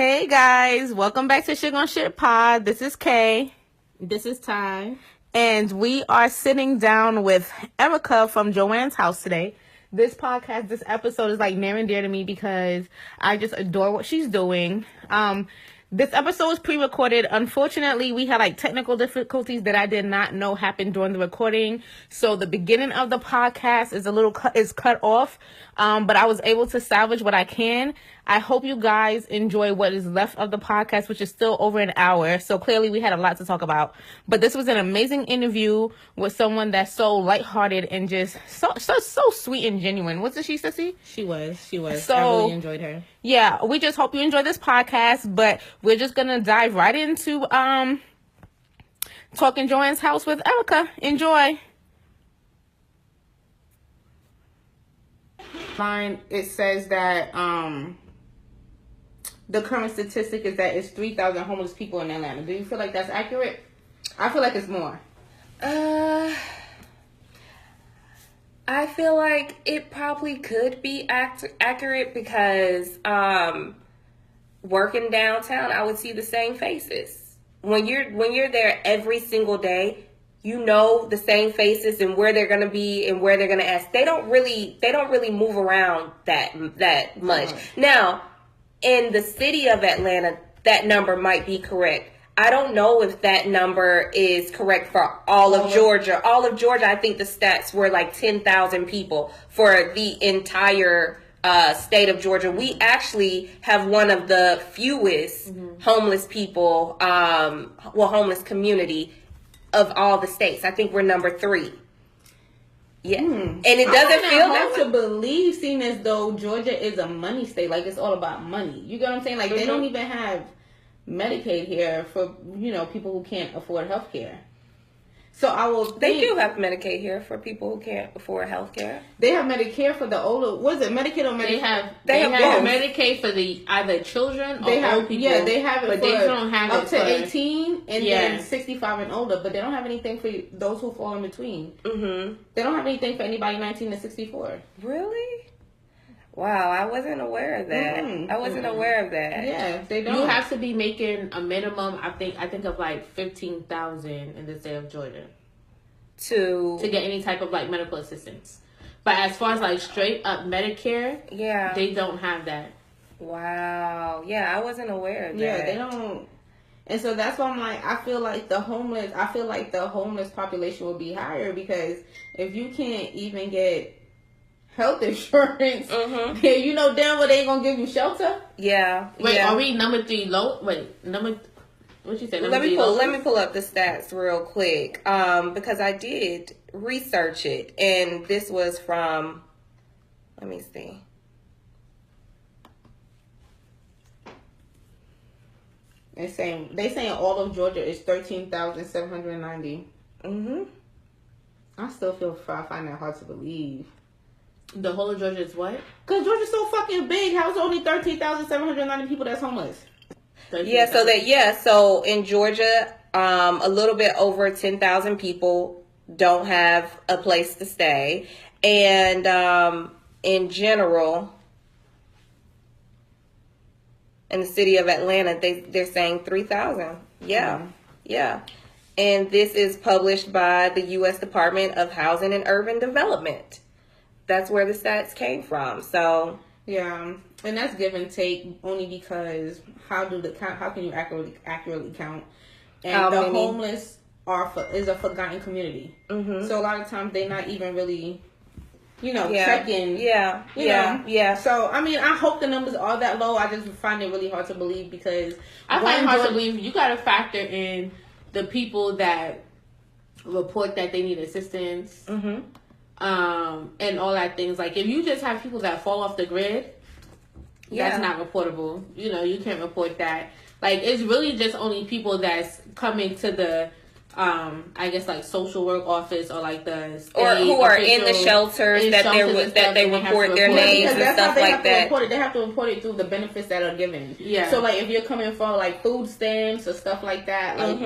Hey guys, welcome back to Sugar on Shit Pod. This is Kay. This is Ty. And we are sitting down with Ericka from JoAnnes House today. This episode is like near and dear to me because I just adore what she's doing. This episode was pre-recorded. Unfortunately, we had like technical difficulties that I did not know happened during the recording. So the beginning of the podcast is cut off. But I was able to salvage what I can. I hope you guys enjoy what is left of the podcast, which is still over an hour. So clearly we had a lot to talk about. But this was an amazing interview with someone that's so lighthearted and just so sweet and genuine. Wasn't she, Sissy? She was. So, I really enjoyed her. Yeah, we just hope you enjoy this podcast, but we're just going to dive right into Talking JoAnnes House with Ericka. Enjoy. It says that the current statistic is that it's 3,000 homeless people in Atlanta. Do you feel like that's accurate? I feel like it's more. I feel like it probably could be accurate because working downtown, I would see the same faces. When you're there every single day, you know the same faces and where they're gonna be and where they're gonna ask. They don't really move around that much. Mm-hmm. Now, in the city of Atlanta, that number might be correct. I don't know if that number is correct for all of Georgia. All of Georgia, I think the stats were like 10,000 people for the entire state of Georgia. We actually have one of the fewest homeless people, homeless community of all the states. I think we're number 3. Yeah. And it doesn't feel hard to believe, seeing as though Georgia is a money state. Like, it's all about money. You get what I'm saying? Like, they don't even have Medicaid here for, people who can't afford health care. So I will think... They do have Medicaid here for people who can't afford health care. They have Medicare for the older... Was it Medicaid or Medicaid? They have Medicaid for the either children or old people. Yeah, they have it but for they don't have up it to for, 18 and then 65 and older. But they don't have anything for those who fall in between. Mm-hmm. They don't have anything for anybody 19 to 64. Really? Wow, I wasn't aware of that. I wasn't aware of that. Yeah, they don't. You have to be making a minimum, I think of like 15,000 in the state of Georgia to get any type of like medical assistance. But as far as like straight up Medicare, they don't have that. Wow. Yeah, I wasn't aware of that. Yeah, they don't. And so that's why I'm like, I feel like the homeless population will be higher because if you can't even get health insurance, then you know damn well they ain't gonna give you shelter. Yeah. Wait, are we number 3 low? What you say? Let me pull up the stats real quick, because I did research it, and this was from. Let me see. They saying all of Georgia is 13,790. I still find that hard to believe. The whole of Georgia is what? Because Georgia's so fucking big. How's there only 13,790 people that's homeless? So in Georgia, a little bit over 10,000 people don't have a place to stay. And in general, in the city of Atlanta, they're saying 3,000. Yeah. And this is published by the U.S. Department of Housing and Urban Development. That's where the stats came from. So yeah, and that's give and take only because how can you accurately count? And the homeless is a forgotten community. So a lot of times they're not even really, checking. Yeah. So I mean, I hope the numbers are that low. I just find it really hard to believe because I find it hard to believe. You got to factor in the people that report that they need assistance. And all that things. Like, if you just have people that fall off the grid, that's not reportable. You can't report that. Like, it's really just only people that's coming to the, I guess, like, social work office or, like, the state or who are in the shelters that they report their names and stuff like that. They have to report it through the benefits that are given. Yeah. So, like, if you're coming for, like, food stamps or stuff like that, like,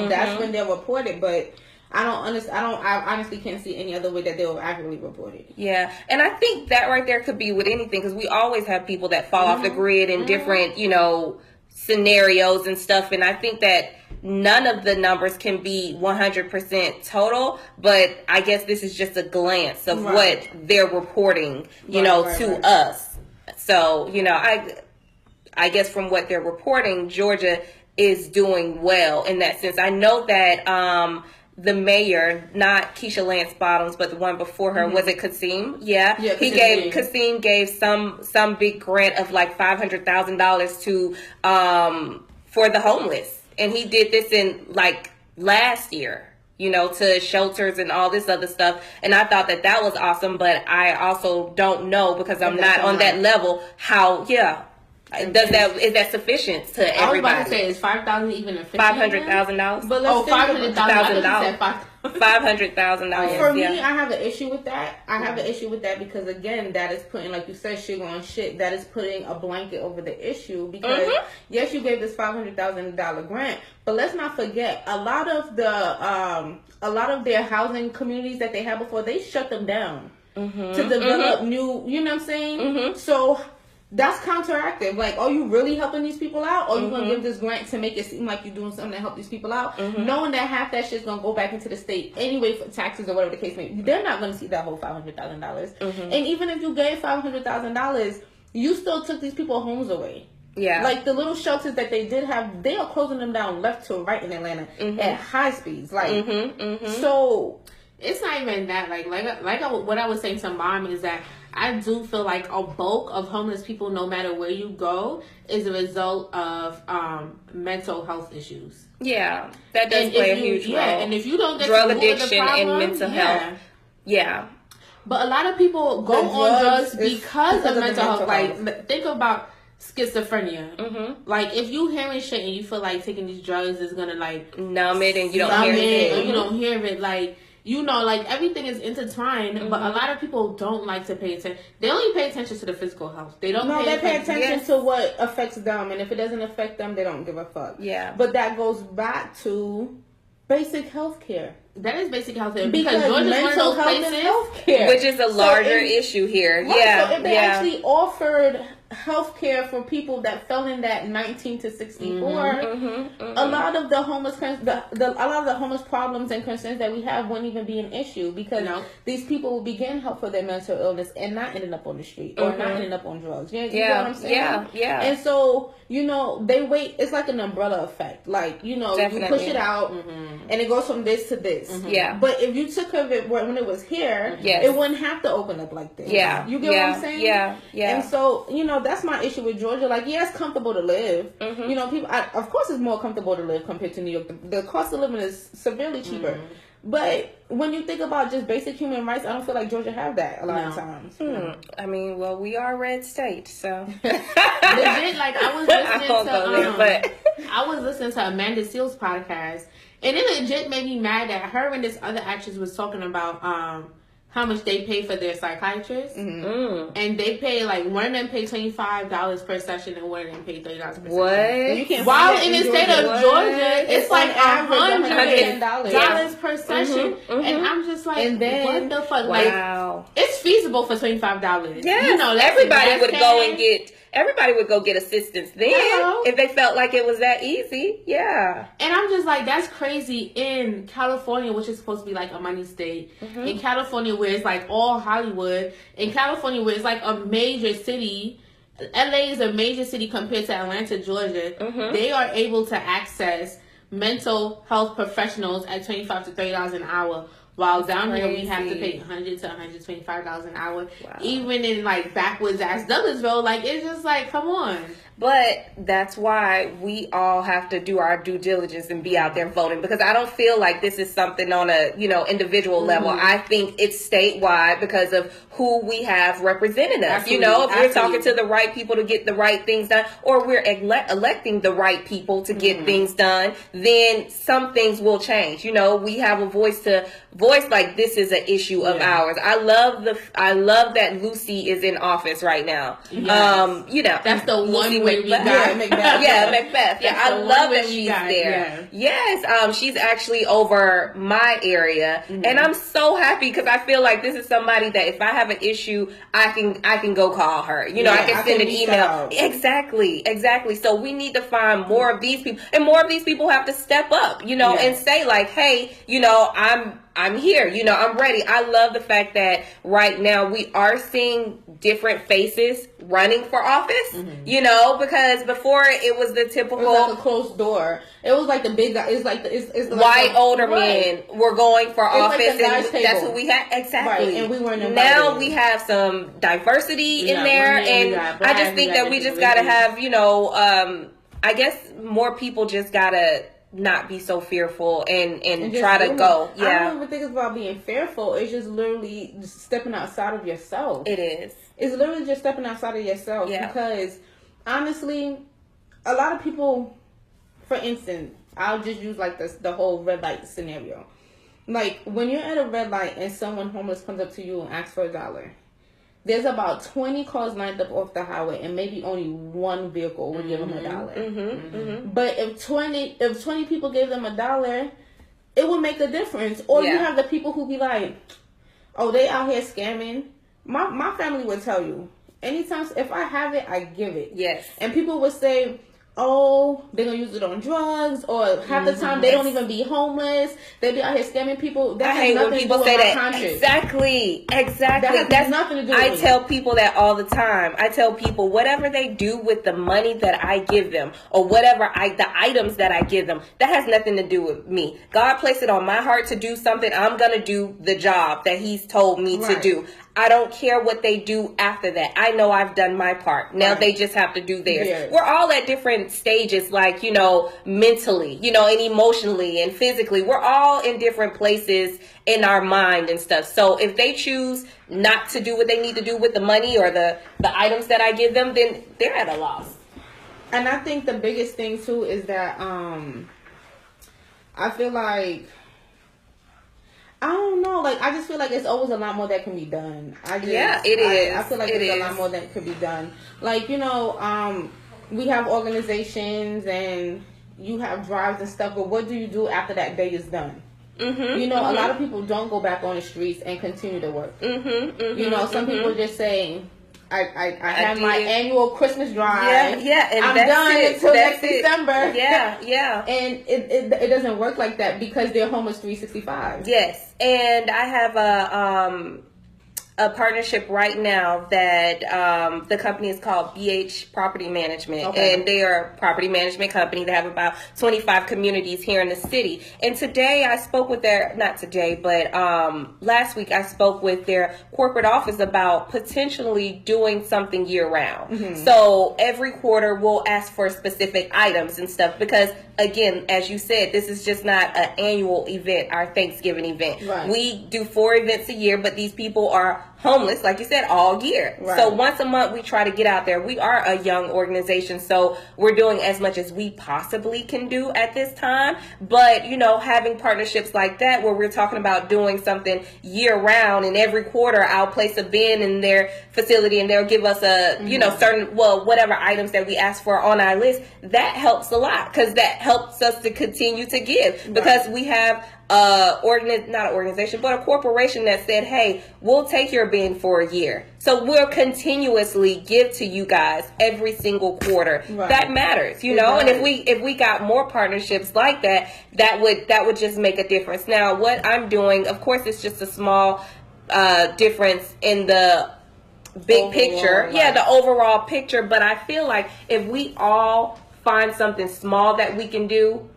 that's when they'll report it. But I honestly can't see any other way that they will accurately report it. Yeah. And I think that right there could be with anything, because we always have people that fall off the grid in different, scenarios and stuff, and I think that none of the numbers can be 100% total, but I guess this is just a glance of what they're reporting, to us. So, I guess from what they're reporting, Georgia is doing well in that sense. I know that the mayor, not Keisha Lance Bottoms, but the one before her, was it Kasim? Yeah. Kasim gave some big grant of like $500,000 to for the homeless. And he did this in like last year, to shelters and all this other stuff. And I thought that was awesome, but I also don't know, because I'm not on that level, how, is that sufficient to everybody? I was about to say, is $5,000 even a $500,000? But let's $500,000. $500,000. For me, I have an issue with that. I have an issue with that because, again, that is putting, like you said, sugar on shit. That is putting a blanket over the issue because, yes, you gave this $500,000 grant, but let's not forget, a lot of their housing communities that they had before, they shut them down to develop new, you know what I'm saying? So that's counteractive. Like, are you really helping these people out? Or are you going to give this grant to make it seem like you're doing something to help these people out? Knowing that half that shit's going to go back into the state anyway for taxes or whatever the case may be. They're not going to see that whole $500,000. And even if you gave $500,000, you still took these people's homes away. Yeah. Like, the little shelters that they did have, they are closing them down left to right in Atlanta at high speeds. Like, so it's not even that. What I was saying to Mom is that I do feel like a bulk of homeless people, no matter where you go, is a result of mental health issues. Yeah, that does play a huge role. Yeah, and if you don't get drug addiction and mental health. Yeah. But a lot of people go on drugs because of mental health. Like, think about schizophrenia. Like, if you hearing shit and you feel like taking these drugs is gonna like numb it, and you don't hear it, or you don't hear it, like, like, everything is intertwined, but a lot of people don't like to pay attention. They only pay attention to the physical health. They don't pay attention to what affects them, and if it doesn't affect them, they don't give a fuck. Yeah. But that goes back to basic health care. That is basic health care. Because Georgia's mental health places, and health care. Which is a larger issue here. Right, so if they actually offered health care for people that fell in that 19 to 64, a lot of the homeless a lot of the homeless problems and concerns that we have wouldn't even be an issue, because these people will be getting help for their mental illness and not ending up on the street or not ending up on drugs. You know what I'm saying? Yeah. And so, they wait. It's like an umbrella effect. Like, you push it out and it goes from this to this. Yeah. But if you took care of it when it was here, it wouldn't have to open up like this. Yeah. You get what I'm saying? Yeah. And so, that's my issue with Georgia. Like, it's comfortable to live. People, of course, it's more comfortable to live compared to New York. The cost of living is severely cheaper. But when you think about just basic human rights, I don't feel like Georgia have that a lot of times. I mean, well, we are a red state, so legit. Like, I was listening to Amanda Seals' podcast, and it legit made me mad that her and this other actress was talking about how much they pay for their psychiatrists. And they pay, like, one of them pay $25 per session and one of them pay $30 per session. What? While in the state of Georgia, it's like $100 per session. And I'm just like, what the fuck? Wow. Like, it's feasible for $25. Yeah, everybody would go get assistance then if they felt like it was that easy. Yeah. And I'm just like, that's crazy in California, which is supposed to be like a money state. In California, where it's like all Hollywood. In California, where it's like a major city. LA is a major city compared to Atlanta, Georgia. They are able to access mental health professionals at $25 to $30 an hour. While down here we have to pay $100 to $125 an hour. Wow. Even in like backwoods ass Douglasville, like, it's just like, come on. But that's why we all have to do our due diligence and be out there voting, because I don't feel like this is something on a individual level. I think it's statewide because of who we have representing us. If we're talking to the right people to get the right things done, or we're electing the right people to get things done, then some things will change. We have a voice to voice like this is an issue of ours. I love that Lucy is in office right now. Yes. You know, that's the Lucy one way we got Macbeth. Yeah, Macbeth. Yeah, I love that she's there. Yes, she's actually over my area, and I'm so happy because I feel like this is somebody that if I have an issue, I can go call her. You know, I can send an email. Exactly. So we need to find more of these people, and more of these people have to step up. You know, and say like, hey, you know, I'm here, you know, I'm ready. I love the fact that right now we are seeing different faces running for office, you know, because before it was the typical. It was like a closed door. It was like the big guy. It's like it's white older men were going for office, like and that's what we had. Exactly. Right. And we weren't invited. Now we have some diversity in there, and I just think that we just gotta have, you know, I guess more people just gotta not be so fearful and try to go. Yeah. I don't even think it's about being fearful. It's just literally just stepping outside of yourself. It is. It's literally just stepping outside of yourself. Yeah. Because honestly, a lot of people, for instance, I'll just use like the whole red light scenario. Like when you're at a red light and someone homeless comes up to you and asks for $1, there's about 20 cars lined up off the highway, and maybe only one vehicle would give them $1. But if 20 people gave them $1, it would make a difference. Or you have the people who be like, "Oh, they out here scamming." My family would tell you, anytime if I have it, I give it. Yes. And people would say, "Oh, they're gonna use it on drugs," or half the time they don't even be homeless. They be out here scamming people. That I hate when people say that. Conscience. Exactly. That's nothing to do with I me. tell people that all the time. I tell people whatever they do with the money that I give them, or whatever the items that I give them, that has nothing to do with me. God placed it on my heart to do something. I'm gonna do the job that He's told me to do. I don't care what they do after that. I know I've done my part. Now they just have to do theirs. Yes. We're all at different stages, like, you know, mentally, you know, and emotionally and physically. We're all in different places in our mind and stuff. So if they choose not to do what they need to do with the money or the items that I give them, then they're at a loss. And I think the biggest thing too is that I feel like, I don't know. Like, I just feel like it's always a lot more that can be done. It is. I feel like there's a lot more that could be done. Like, you know, we have organizations and you have drives and stuff, but what do you do after that day is done? You know, a lot of people don't go back on the streets and continue to work. You know, some people just say, I have my annual Christmas drive. And I'm done until next December. And it doesn't work like that because they're homeless 365. Yes, and I have a partnership right now that the company is called BH Property Management, and they are a property management company. They have about 25 communities here in the city. And today I spoke with last week I spoke with their corporate office about potentially doing something year round. So every quarter we'll ask for specific items and stuff because, again, as you said, this is just not an annual event, our Thanksgiving event. Right. We do 4 events a year, but these people are homeless, like you said, all year. Right. So once a month we try to get out there. We are a young organization, so we're doing as much as we possibly can do at this time. But, you know, having partnerships like that where we're talking about doing something year round, and every quarter I'll place a bin in their facility and they'll give us a, you know, certain, whatever items that we ask for on our list, that helps a lot because that helps us to continue to give because we have not an organization, but a corporation that said, hey, we'll take your bin for a year. So we'll continuously give to you guys every single quarter. Right. That matters, you know, and if we got more partnerships like that, that would just make a difference. Now, what I'm doing, of course, it's just a small difference in the big picture. Right. The overall picture. But I feel like if we all find something small that we can do,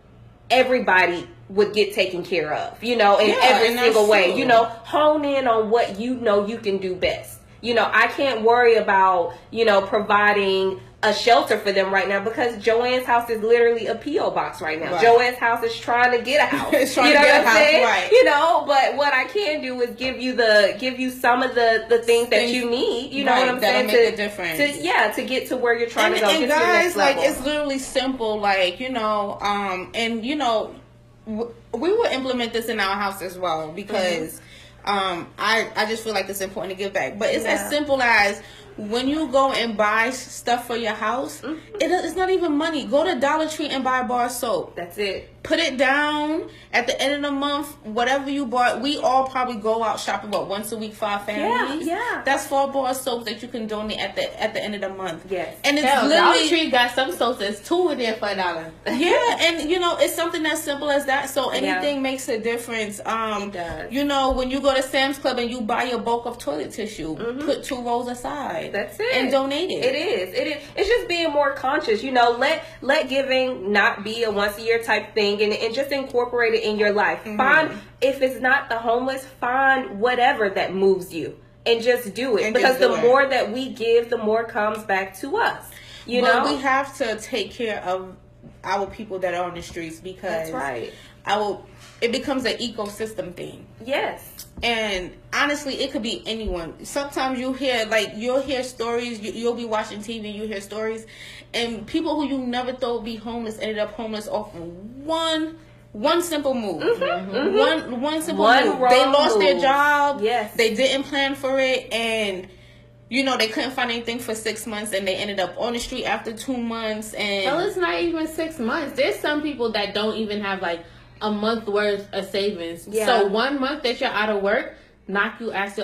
everybody would get taken care of, you know, in every single way. True. You know, hone in on what you know you can do best. You know, I can't worry about, you know, providing a shelter for them right now because JoAnnes House is literally a P.O. box right now. Right. JoAnnes House is trying to get a house. It's trying to get a house, right. You know, but what I can do is give you some of the things that you need. You know what I'm saying? Make a difference. To get to where you're trying to go. And guys, like, it's literally simple. Like, you know, and you know, we will implement this in our house as well because I just feel like it's important to give back. But it's as simple as when you go and buy stuff for your house, it's not even money. Go to Dollar Tree and buy a bar of soap. That's it. Put it down at the end of the month, whatever you bought. We all probably go out shopping, once a week for our families? Yeah. That's 4 bar of soaps that you can donate at the end of the month. Yes. And it's Dollar literally... Tree got some soaps that's 2 in there for $1. Yeah, and it's something as simple as that. So anything makes a difference. It does. When you go to Sam's Club and you buy your bulk of toilet tissue, put 2 rolls aside. That's it. And donate it. It is. It's just being more conscious. Let giving not be a once a year type thing, and just incorporate it in your life. Find, if it's not the homeless, find whatever that moves you and just do it. Because the more that we give, the more comes back to us. But we have to take care of our people that are on the streets because that's right. It becomes an ecosystem thing. Yes. And honestly, it could be anyone. Sometimes you'll hear stories, you'll be watching TV, you hear stories, and people who you never thought would be homeless ended up homeless off one simple move. One simple move. They lost their job. Yes. They didn't plan for it, and they couldn't find anything for 6 months, and they ended up on the street after 2 months. And Well, it's not even 6 months. There's some people that don't even have a month worth of savings. Yeah. So 1 month that you're out of work, knock you off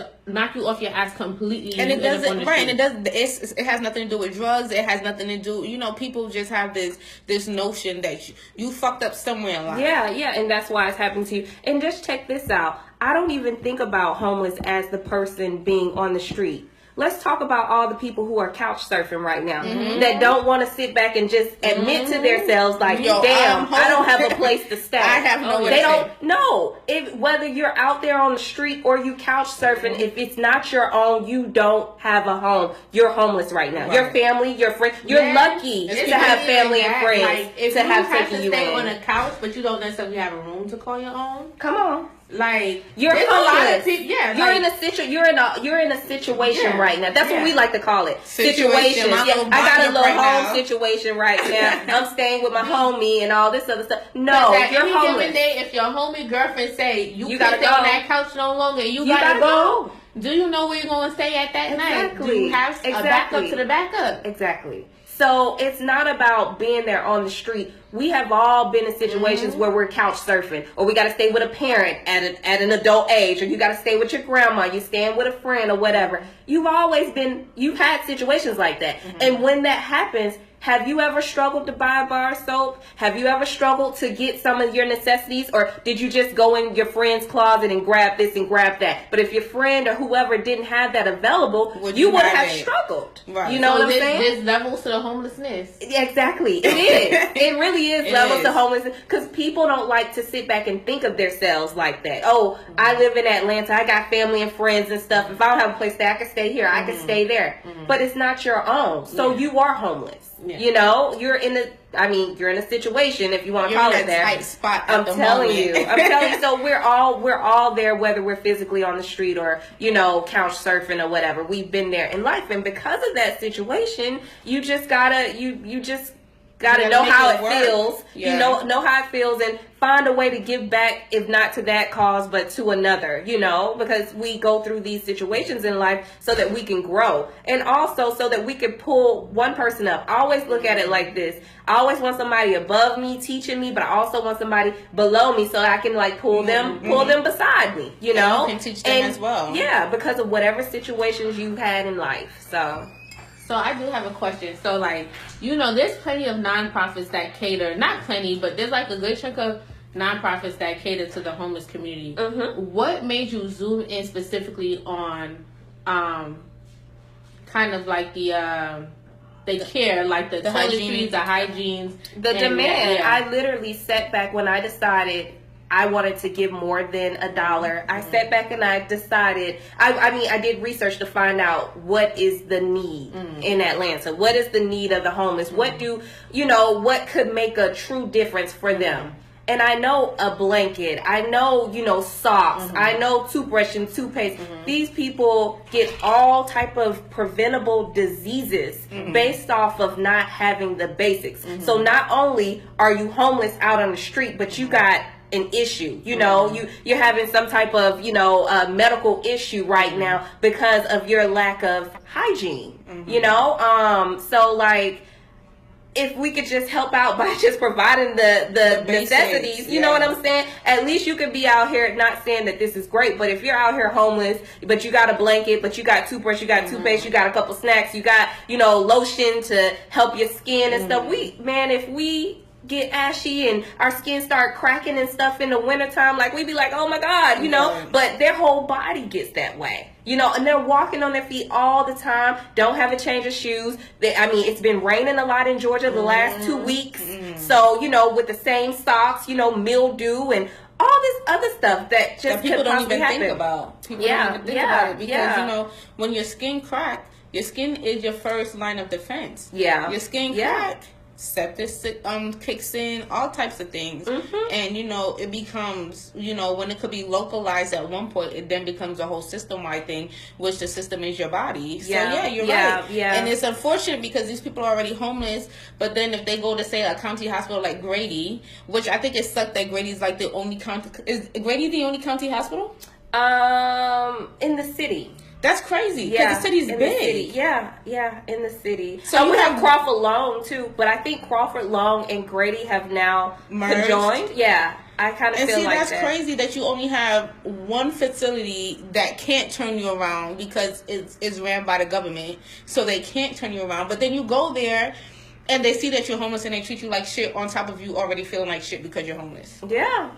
your ass completely. And it doesn't, right? And it has nothing to do with drugs. It has nothing to do. People just have this notion that you fucked up somewhere in life. Yeah, and that's why it's happening to you. And just check this out. I don't even think about homeless as the person being on the street. Let's talk about all the people who are couch surfing right now that don't want to sit back and just admit to themselves damn, I don't have a place to stay. I have nowhere They to don't know. Whether you're out there on the street or you couch surfing, if it's not your own, you don't have a home. You're homeless right now. Right. Your family, your friends, you're lucky to have family and friends if to you have have taken to you stay in. on a couch, but you don't necessarily have a room to call your own. Come on. You're there's a lot homeless. of people. Yeah, you're in a situation right now. That's what we like to call it. Situation. Yeah, I got a little home situation right now. I'm staying with my homie and all this other stuff. No, you're homeless. Given day, if your homie girlfriend say you gotta can't stay go on that couch no longer, you gotta go. Do you know where you're going to stay at that night? Do you have a backup to the backup? Exactly. So it's not about being there on the street. We have all been in situations where we're couch surfing, or we got to stay with a parent at an adult age, or you got to stay with your grandma, you're staying with a friend or whatever. You've had situations like that. And when that happens, have you ever struggled to buy a bar of soap? Have you ever struggled to get some of your necessities? Or did you just go in your friend's closet and grab this and grab that? But if your friend or whoever didn't have that available, you would have struggled. Right. You know what I'm saying? There's levels to the homelessness. Exactly. It is. It really is levels to homelessness. Because people don't like to sit back and think of themselves like that. Oh, I live in Atlanta. I got family and friends and stuff. If I don't have a place to stay, I can stay here. I can stay there. But it's not your own. So you are homeless. Yeah. You're in a situation, if you want to call it that. Tight spot I'm telling you. So we're all there, whether we're physically on the street or couch surfing or whatever. We've been there in life, and because of that situation, you just gotta know how it feels. Yeah. You know how it feels, and find a way to give back, if not to that cause, but to another, because we go through these situations in life so that we can grow, and also so that we can pull one person up. I always look at it like this. I always want somebody above me teaching me, but I also want somebody below me so I can pull them beside me, And you can teach them as well. Yeah, because of whatever situations you've had in life. So I do have a question. So there's plenty of nonprofits that cater, not plenty, but there's a good chunk of nonprofits that cater to the homeless community. What made you zoom in specifically on kind of the care, the toiletries, the hygienes, the demand? I literally sat back when I decided I wanted to give more than $1. I sat back and I decided, I did research to find out what is the need in Atlanta. What is the need of the homeless? What what could make a true difference for them? And I know a blanket, I know, socks, I know toothbrush and toothpaste. These people get all type of preventable diseases based off of not having the basics. So not only are you homeless out on the street, but you got an issue. You know, you're having some type of, medical issue right now because of your lack of hygiene. You know, so like, if we could just help out by just providing the necessities, you know what I'm saying? At least you could be out here, not saying that this is great, but if you're out here homeless, but you got a blanket, but you got toothbrush, you got toothpaste, you got a couple snacks, you got, lotion to help your skin and stuff. If we get ashy and our skin start cracking and stuff in the wintertime, like we be like, oh my God, but their whole body gets that way. And they're walking on their feet all the time, don't have a change of shoes. It's been raining a lot in Georgia the last 2 weeks. So, with the same socks, mildew and all this other stuff that just people don't even happen. think about. People don't even think about it because, when your skin cracks, your skin is your first line of defense. Yeah. Your skin crack. Sepsis kicks in, all types of things. And it becomes, when it could be localized at one point, it then becomes a whole system-wide thing, which the system is your body. So you're right. And it's unfortunate because these people are already homeless, but then if they go to, say, a county hospital like Grady, which I think it sucked that Grady's like the only county. Is Grady the oney county hospital? In the city. That's crazy. Yeah, the city's big. The city. Yeah, in the city. So we have Crawford Long too, but I think Crawford Long and Grady have now conjoined. Yeah, I kind of feel like that. And see, that's crazy that you only have one facility that can't turn you around because it's ran by the government, so they can't turn you around. But then you go there, and they see that you're homeless and they treat you like shit on top of you already feeling like shit because you're homeless. Yeah.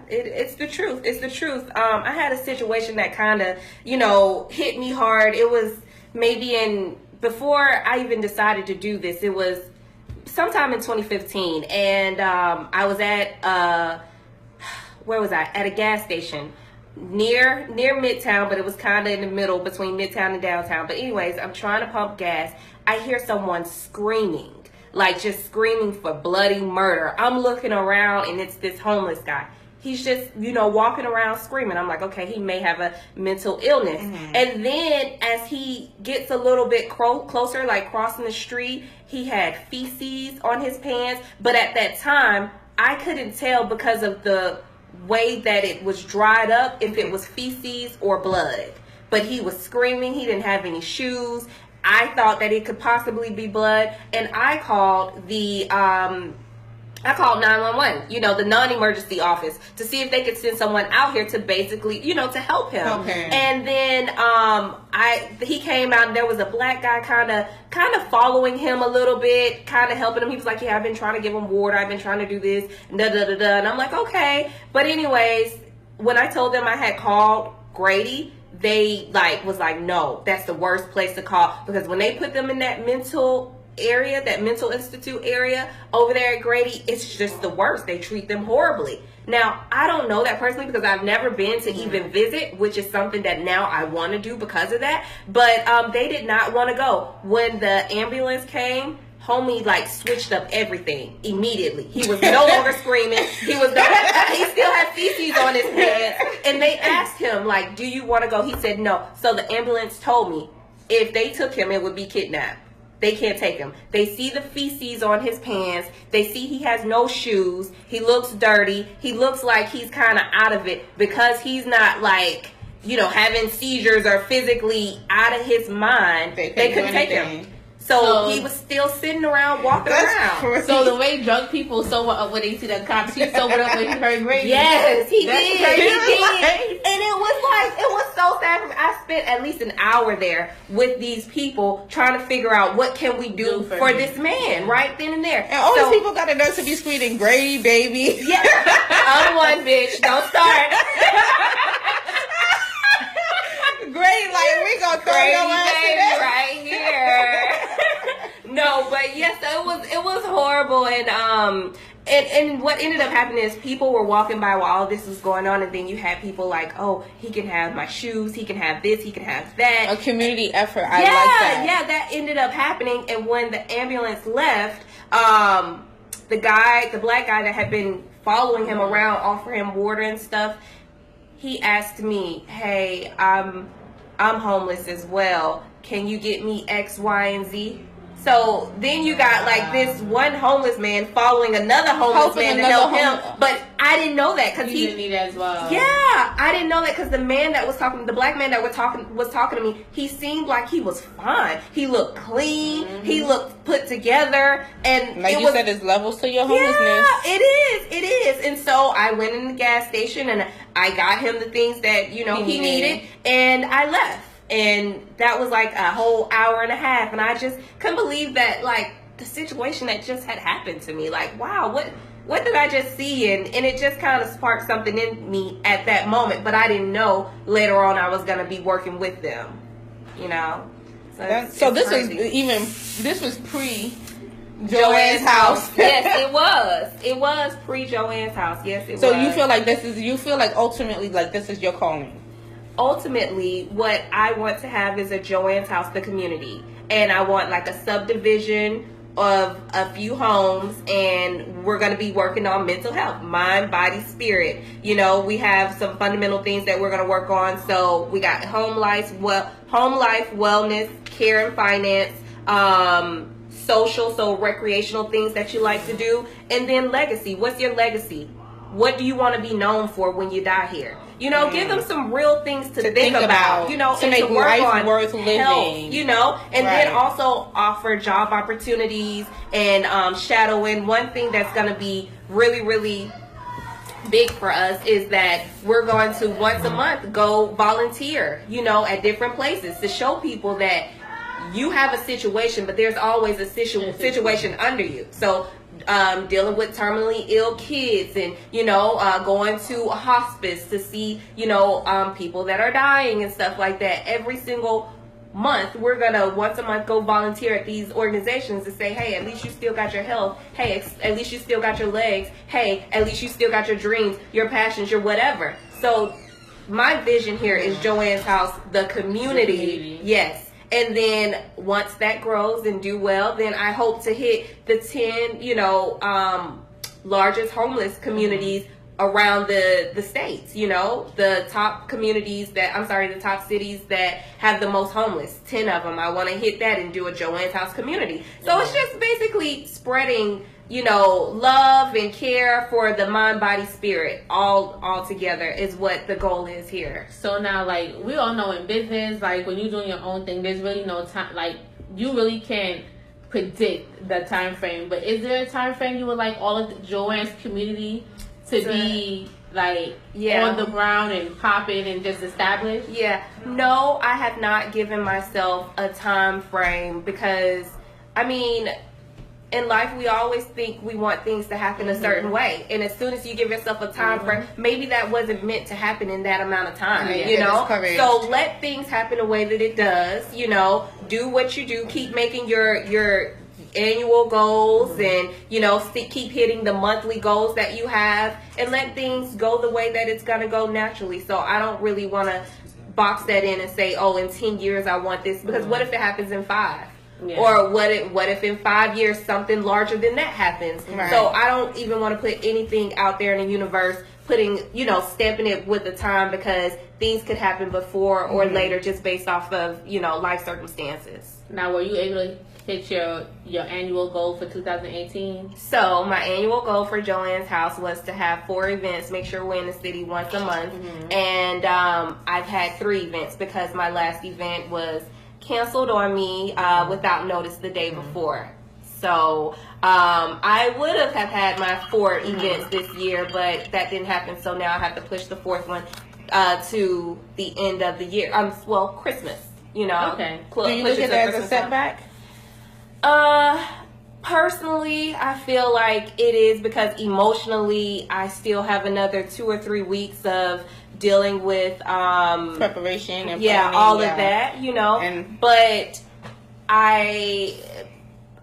It's the truth. It's the truth. I had a situation that kind of, hit me hard. It was maybe before I even decided to do this, it was sometime in 2015. And I was at, where was I? At a gas station near Midtown, but it was kind of in the middle between Midtown and downtown. But anyways, I'm trying to pump gas. I hear someone screaming. Like just screaming for bloody murder. I'm looking around and it's this homeless guy. He's just, walking around screaming. I'm like, okay, he may have a mental illness. And then as he gets a little bit closer, like crossing the street, he had feces on his pants. But at that time, I couldn't tell because of the way that it was dried up if it was feces or blood. But he was screaming. He didn't have any shoes. I thought that it could possibly be blood, and I called 911, the non-emergency office, to see if they could send someone out here to basically, to help him. Okay. And then he came out, and there was a black guy kind of following him a little bit, kind of helping him. He was like, yeah, I've been trying to give him water, I've been trying to do this, and I'm like, okay. But anyways, when I told them I had called Grady, they was like, no, that's the worst place to call, because when they put them in that mental area, that mental institute area over there at Grady, it's just the worst. They treat them horribly. Now, I don't know that personally because I've never been to even visit, which is something that now I want to do because of that. But they did not want to go. When the ambulance came, homie switched up everything immediately. He was no longer screaming. He still had feces on his pants. And they asked him, do you want to go? He said no. So the ambulance told me if they took him, it would be kidnapped. They can't take him. They see the feces on his pants. They see he has no shoes. He looks dirty. He looks like he's kind of out of it because he's not having seizures or physically out of his mind. They couldn't take him. So he was still sitting around, walking around. Crazy. So the way drunk people sober up when they see the cops, he sobered up when he heard Grady. Yes, he did. And it was so sad. I spent at least an hour there with these people trying to figure out what can we do for this man right then and there. And all these people got a nurse to be screaming, Grady, baby. Yeah, I'm one, bitch. Don't start. Grady, we gonna throw your ass in right here. No, but yes, it was horrible, and what ended up happening is people were walking by while all this was going on, and then you had people like, oh, he can have my shoes, he can have this, he can have that. A community effort. I like that. Yeah, that ended up happening, and when the ambulance left, the black guy that had been following him around, offering him water and stuff, he asked me, hey, I'm homeless as well. Can you get me X, Y, and Z? So then you got like this one homeless man following another homeless man to help him. But I didn't know that because he didn't need that as well. Yeah, I didn't know that because the man that was talking, the black man that was talking to me, he seemed like he was fine. He looked clean. Mm-hmm. He looked put together, and like you said, there's levels to your homelessness. Yeah, it is. And so I went in the gas station and I got him the things that he needed, and I left. And that was like a whole hour and a half, and I just couldn't believe that, like, the situation that just had happened to me. Like, wow, what did I just see? And it just kind of sparked something in me at that moment, but I didn't know later on I was going to be working with them, So this was pre JoAnnes House. Yes, it was. It was pre JoAnnes House. Yes, it was. So you feel like ultimately, like, this is your calling. Ultimately, what I want to have is a JoAnnes House, the community. And I want like a subdivision of a few homes, and we're going to be working on mental health, mind, body, spirit. We have some fundamental things that we're going to work on. So we got home life, wellness, care and finance, social, so recreational things that you like to do. And then legacy. What's your legacy? What do you want to be known for when you die here? Give them some real things to think about, to and make to work life on worth living, and then also offer job opportunities and shadowing. One thing that's going to be really, really big for us is that we're going to once a month go volunteer, at different places to show people that you have a situation, but there's always a situation under you. So dealing with terminally ill kids and, going to a hospice to see, people that are dying and stuff like that. Every single month, we're going to once a month go volunteer at these organizations to say, hey, at least you still got your health. Hey, at least you still got your legs. Hey, at least you still got your dreams, your passions, your whatever. So my vision here is JoAnnes House, the community. Yes. And then once that grows and do well, then I hope to hit the 10, largest homeless communities around the states, the top the top cities that have the most homeless, 10 of them. I want to hit that and do a JoAnnes House community. So it's just basically spreading, love and care for the mind, body, spirit all together is what the goal is here. So now, like, we all know in business, like, when you're doing your own thing, there's really no time, like, you really can't predict the time frame. But is there a time frame you would like all of the JoAnnes community to be, like, on the ground and popping and just established? Yeah. No, I have not given myself a time frame because, in life, we always think we want things to happen a certain way. And as soon as you give yourself a time frame, maybe that wasn't meant to happen in that amount of time, So let things happen the way that it does, do what you do. Keep making your annual goals and, keep hitting the monthly goals that you have and let things go the way that it's going to go naturally. So I don't really want to box that in and say, oh, in 10 years I want this. Because what if it happens in 5? Yeah. Or what if in 5 years something larger than that happens? Right. So I don't even want to put anything out there in the universe, stamping it with the time because things could happen before or later just based off of, life circumstances. Now, were you able to hit your annual goal for 2018? So my annual goal for JoAnnes House was to have 4 events, make sure we're in the city once a month. And I've had 3 events because my last event was canceled on me without notice the day before. So I would have had my 4 events this year, but that didn't happen. So now I have to push the 4th one to the end of the year. Christmas. Okay. Do you look at that as a setback? Personally, I feel like it is because emotionally, I still have another 2 or 3 weeks of dealing with preparation and planning, all of that, but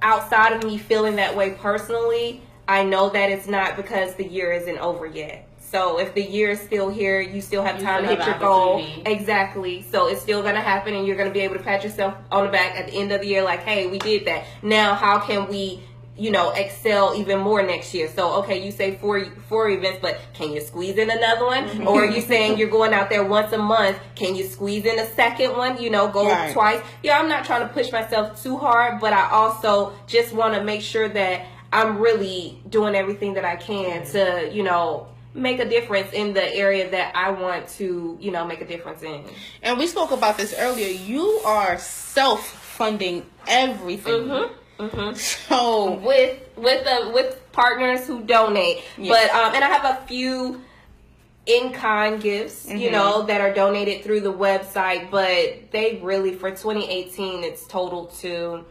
outside of me feeling that way personally, I know that it's not because the year isn't over yet. So if the year is still here, you still have time to hit your goal. Exactly. So it's still going to happen and you're going to be able to pat yourself on the back at the end of the year like, hey, we did that. Now, how can we excel even more next year. So, okay, you say four events, but can you squeeze in another one? Or are you saying you're going out there once a month? Can you squeeze in a second one? Go twice. Yeah, I'm not trying to push myself too hard, but I also just want to make sure that I'm really doing everything that I can to, make a difference in the area that I want to, make a difference in. And we spoke about this earlier. You are self-funding everything. So with partners who donate, but and I have a few in-kind gifts, that are donated through the website, but they really, for 2018, it's total to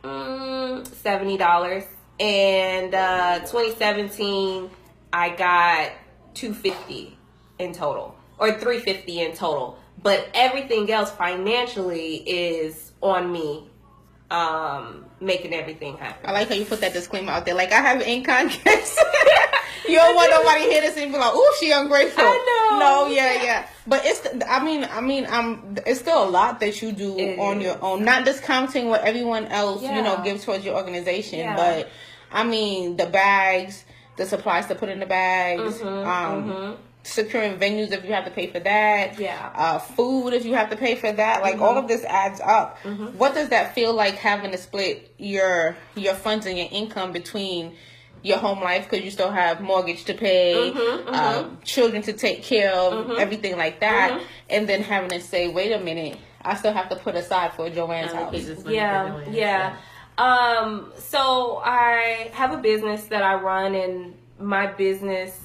$70, and 2017 I got $250 in total, or $350 in total, but everything else financially is on me. Making everything happen. I like how you put that disclaimer out there. Like, I have in-kind gifts. You don't want nobody here to see me like, "Ooh, she ungrateful." I know. No, yeah. But it's, it's still a lot that you do on your own. Not discounting what everyone else, gives towards your organization. Yeah. But the bags, the supplies to put in the bags, securing venues if you have to pay for that. Yeah. Food if you have to pay for that. Like all of this adds up. What does that feel like, having to split your funds and your income between your home life, because you still have mortgage to pay, children to take care of, everything like that, and then having to say, wait a minute, I still have to put aside for JoAnnes House. Yeah. So I have a business that I run, and my business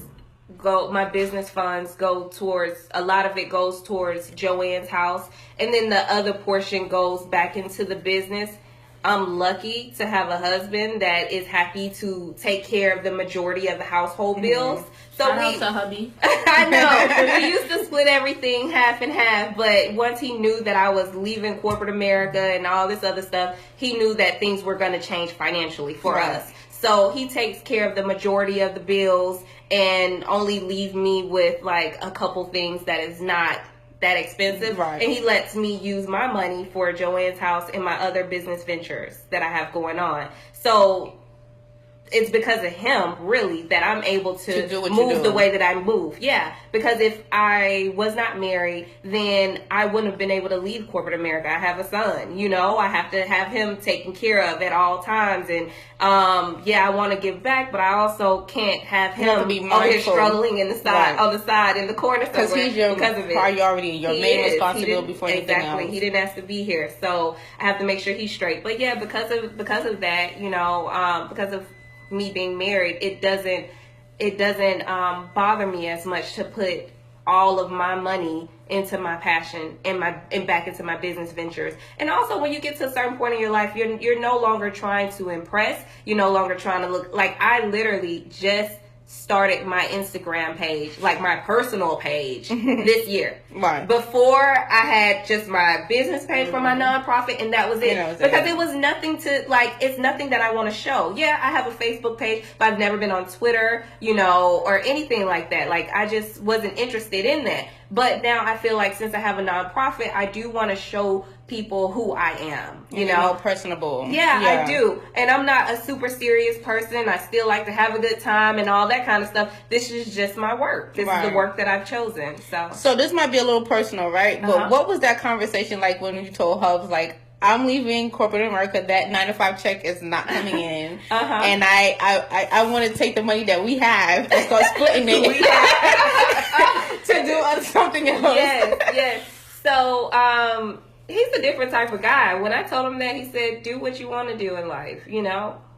funds go towards, a lot of it goes towards JoAnnes House, and then the other portion goes back into the business. I'm lucky to have a husband that is happy to take care of the majority of the household bills. So shout out to hubby. I know. We used to split everything half and half, but once he knew that I was leaving corporate America and all this other stuff, he knew that things were going to change financially for us. So he takes care of the majority of the bills and only leave me with like a couple things that is not that expensive. And he lets me use my money for JoAnnes House and my other business ventures that I have going on. So it's because of him, really, that I'm able to move the way that I move. Yeah, because if I was not married, then I wouldn't have been able to leave corporate America. I have a son, I have to have him taken care of at all times. And I want to give back, but I also can't have him over here struggling on the side in the corner somewhere, because he's your priority, your main responsibility before anything else. He didn't ask to be here, so I have to make sure he's straight. But yeah, because of that, because of me being married, it doesn't bother me as much to put all of my money into my passion and back into my business ventures. And also, when you get to a certain point in your life, you're no longer trying to impress. You're no longer trying to look like, I literally just started my Instagram page, like my personal page, this year. Before, I had just my business page for my nonprofit, and that was it. Because it was nothing to, it's nothing that I want to show. Yeah, I have a Facebook page, but I've never been on Twitter, or anything like that. Like, I just wasn't interested in that. But now I feel like, since I have a nonprofit, I do want to show people who I am, more personable. Yeah, I do. And I'm not a super serious person. I still like to have a good time and all that kind of stuff. This is just my work. This is the work that I've chosen. So this might be a little personal, right? But what was that conversation like when you told Hubs, like, I'm leaving corporate America, that 9-to-5 check is not coming in, and I want to take the money that we have and start splitting it to do something else. Yes. So, he's a different type of guy. When I told him that, he said, do what you want to do in life.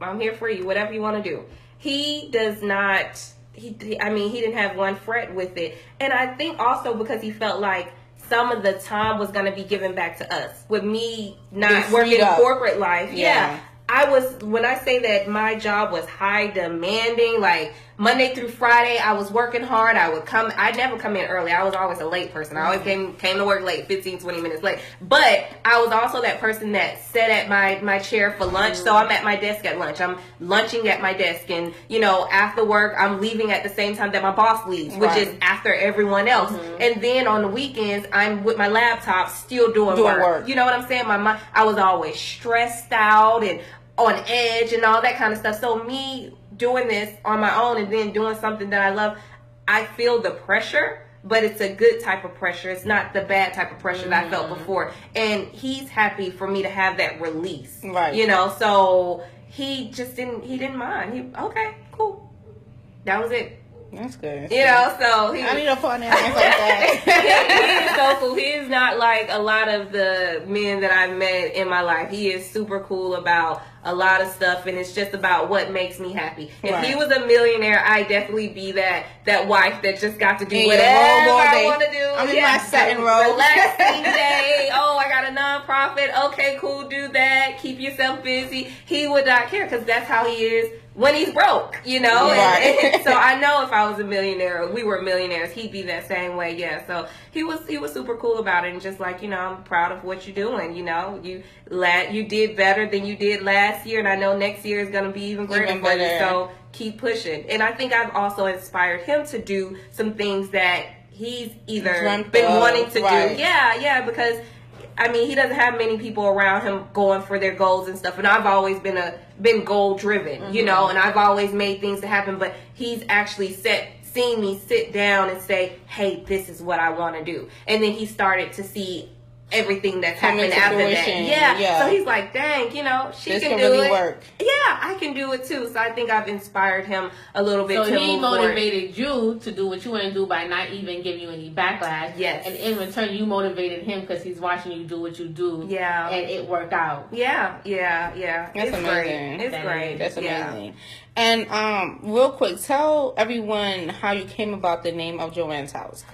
I'm here for you, whatever you want to do. He does not, he didn't have one fret with it. And I think also because he felt like some of the time was going to be given back to us. With me not working corporate life. Yeah. When I say that my job was high demanding, like Monday through Friday, I was working hard. I'd never come in early. I was always a late person. I always came to work late, 15, 20 minutes late. But I was also that person that sat at my chair for lunch. So I'm at my desk at lunch. I'm lunching at my desk. And, after work, I'm leaving at the same time that my boss leaves, which is after everyone else. And then on the weekends, I'm with my laptop still doing work. You know what I'm saying? I was always stressed out and on edge and all that kind of stuff. So me doing this on my own and then doing something that I love, I feel the pressure, but it's a good type of pressure. It's not the bad type of pressure that I felt before. And he's happy for me to have that release. Right. You know, so he didn't mind. Okay, cool. That was it. That's good. You know, so I need a partner like that. he is so cool. He is not like a lot of the men that I've met in my life. He is super cool about a lot of stuff, and it's just about what makes me happy. If he was a millionaire, I'd definitely be that wife that just got to do whatever I want to do. I'm in my satin robe. Relaxing day. Oh, I got a nonprofit. Okay, cool. Do that. Keep yourself busy. He would not care because that's how he is when he's broke, you know? Right. And so I know if I was a millionaire, or we were millionaires, he'd be that same way, yeah. So he was super cool about it, and just like, you know, I'm proud of what you're doing, you know? You did better than you did last year, and I know next year is going to be even greater for you, so keep pushing. And I think I've also inspired him to do some things that he's either been wanting to do. Yeah, because I mean, he doesn't have many people around him going for their goals and stuff. And I've always been goal driven, you know, and I've always made things to happen. But he's actually seen me sit down and say, hey, this is what I want to do. And then he started to see everything that's happened after that. Yeah. So he's like, dang, you know, she can do really it. Work. Yeah, I can do it too. So I think I've inspired him a little bit. So to he move motivated you to do what you want to do by not even giving you any backlash. Yes. And in return, you motivated him because he's watching you do what you do. Yeah. And it worked out. Yeah. That's amazing. It's great. That's amazing. And real quick, tell everyone how you came about the name of JoAnnes House.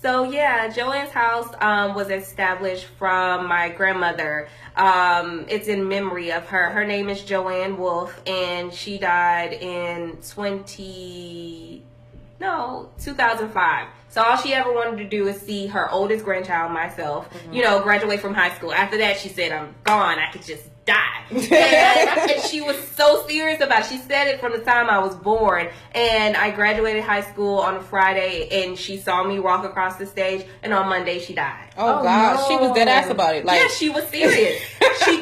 So yeah, JoAnnes House was established from my grandmother. It's in memory of her. Her name is JoAnne Wolf, and she died in 2005. So all she ever wanted to do is see her oldest grandchild, myself, you know, graduate from high school. After that, she said, I'm gone. I could just die. And she was so serious about it. She said it from the time I was born. And I graduated high school on a Friday, and she saw me walk across the stage, and on Monday she died. Oh God, no. She was dead ass about it. Like, yeah, she was serious. She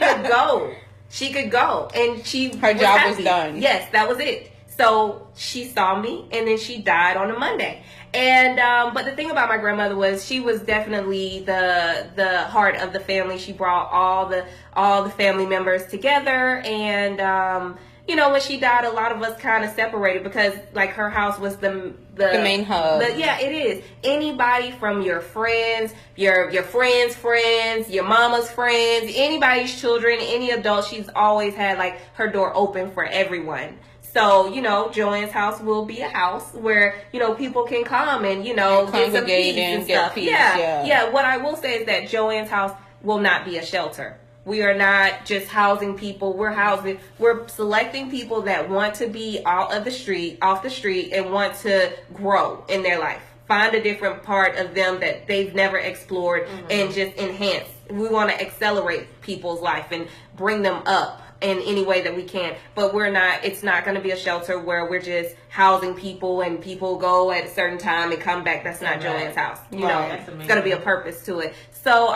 could go. And her job was done. Yes, that was it. So she saw me, and then she died on a Monday. And but the thing about my grandmother was she was definitely the heart of the family. She brought all the family members together, and you know, when she died, a lot of us kind of separated because like her house was the main hub. Yeah, it is. Anybody from your friends, your friends' friends, your mama's friends, anybody's children, any adult, she's always had like her door open for everyone. So, you know, JoAnnes House will be a house where, you know, people can come and, you know, get some peace and stuff. Yeah. What I will say is that JoAnnes House will not be a shelter. We are not just housing people. We're selecting people that want to be off the street, and want to grow in their life. Find a different part of them that they've never explored and just enhance. We want to accelerate people's life and bring them up in any way that we can, but it's not going to be a shelter where we're just housing people and people go at a certain time and come back. That's not JoAnnes House. You know, it's going to be a purpose to it. So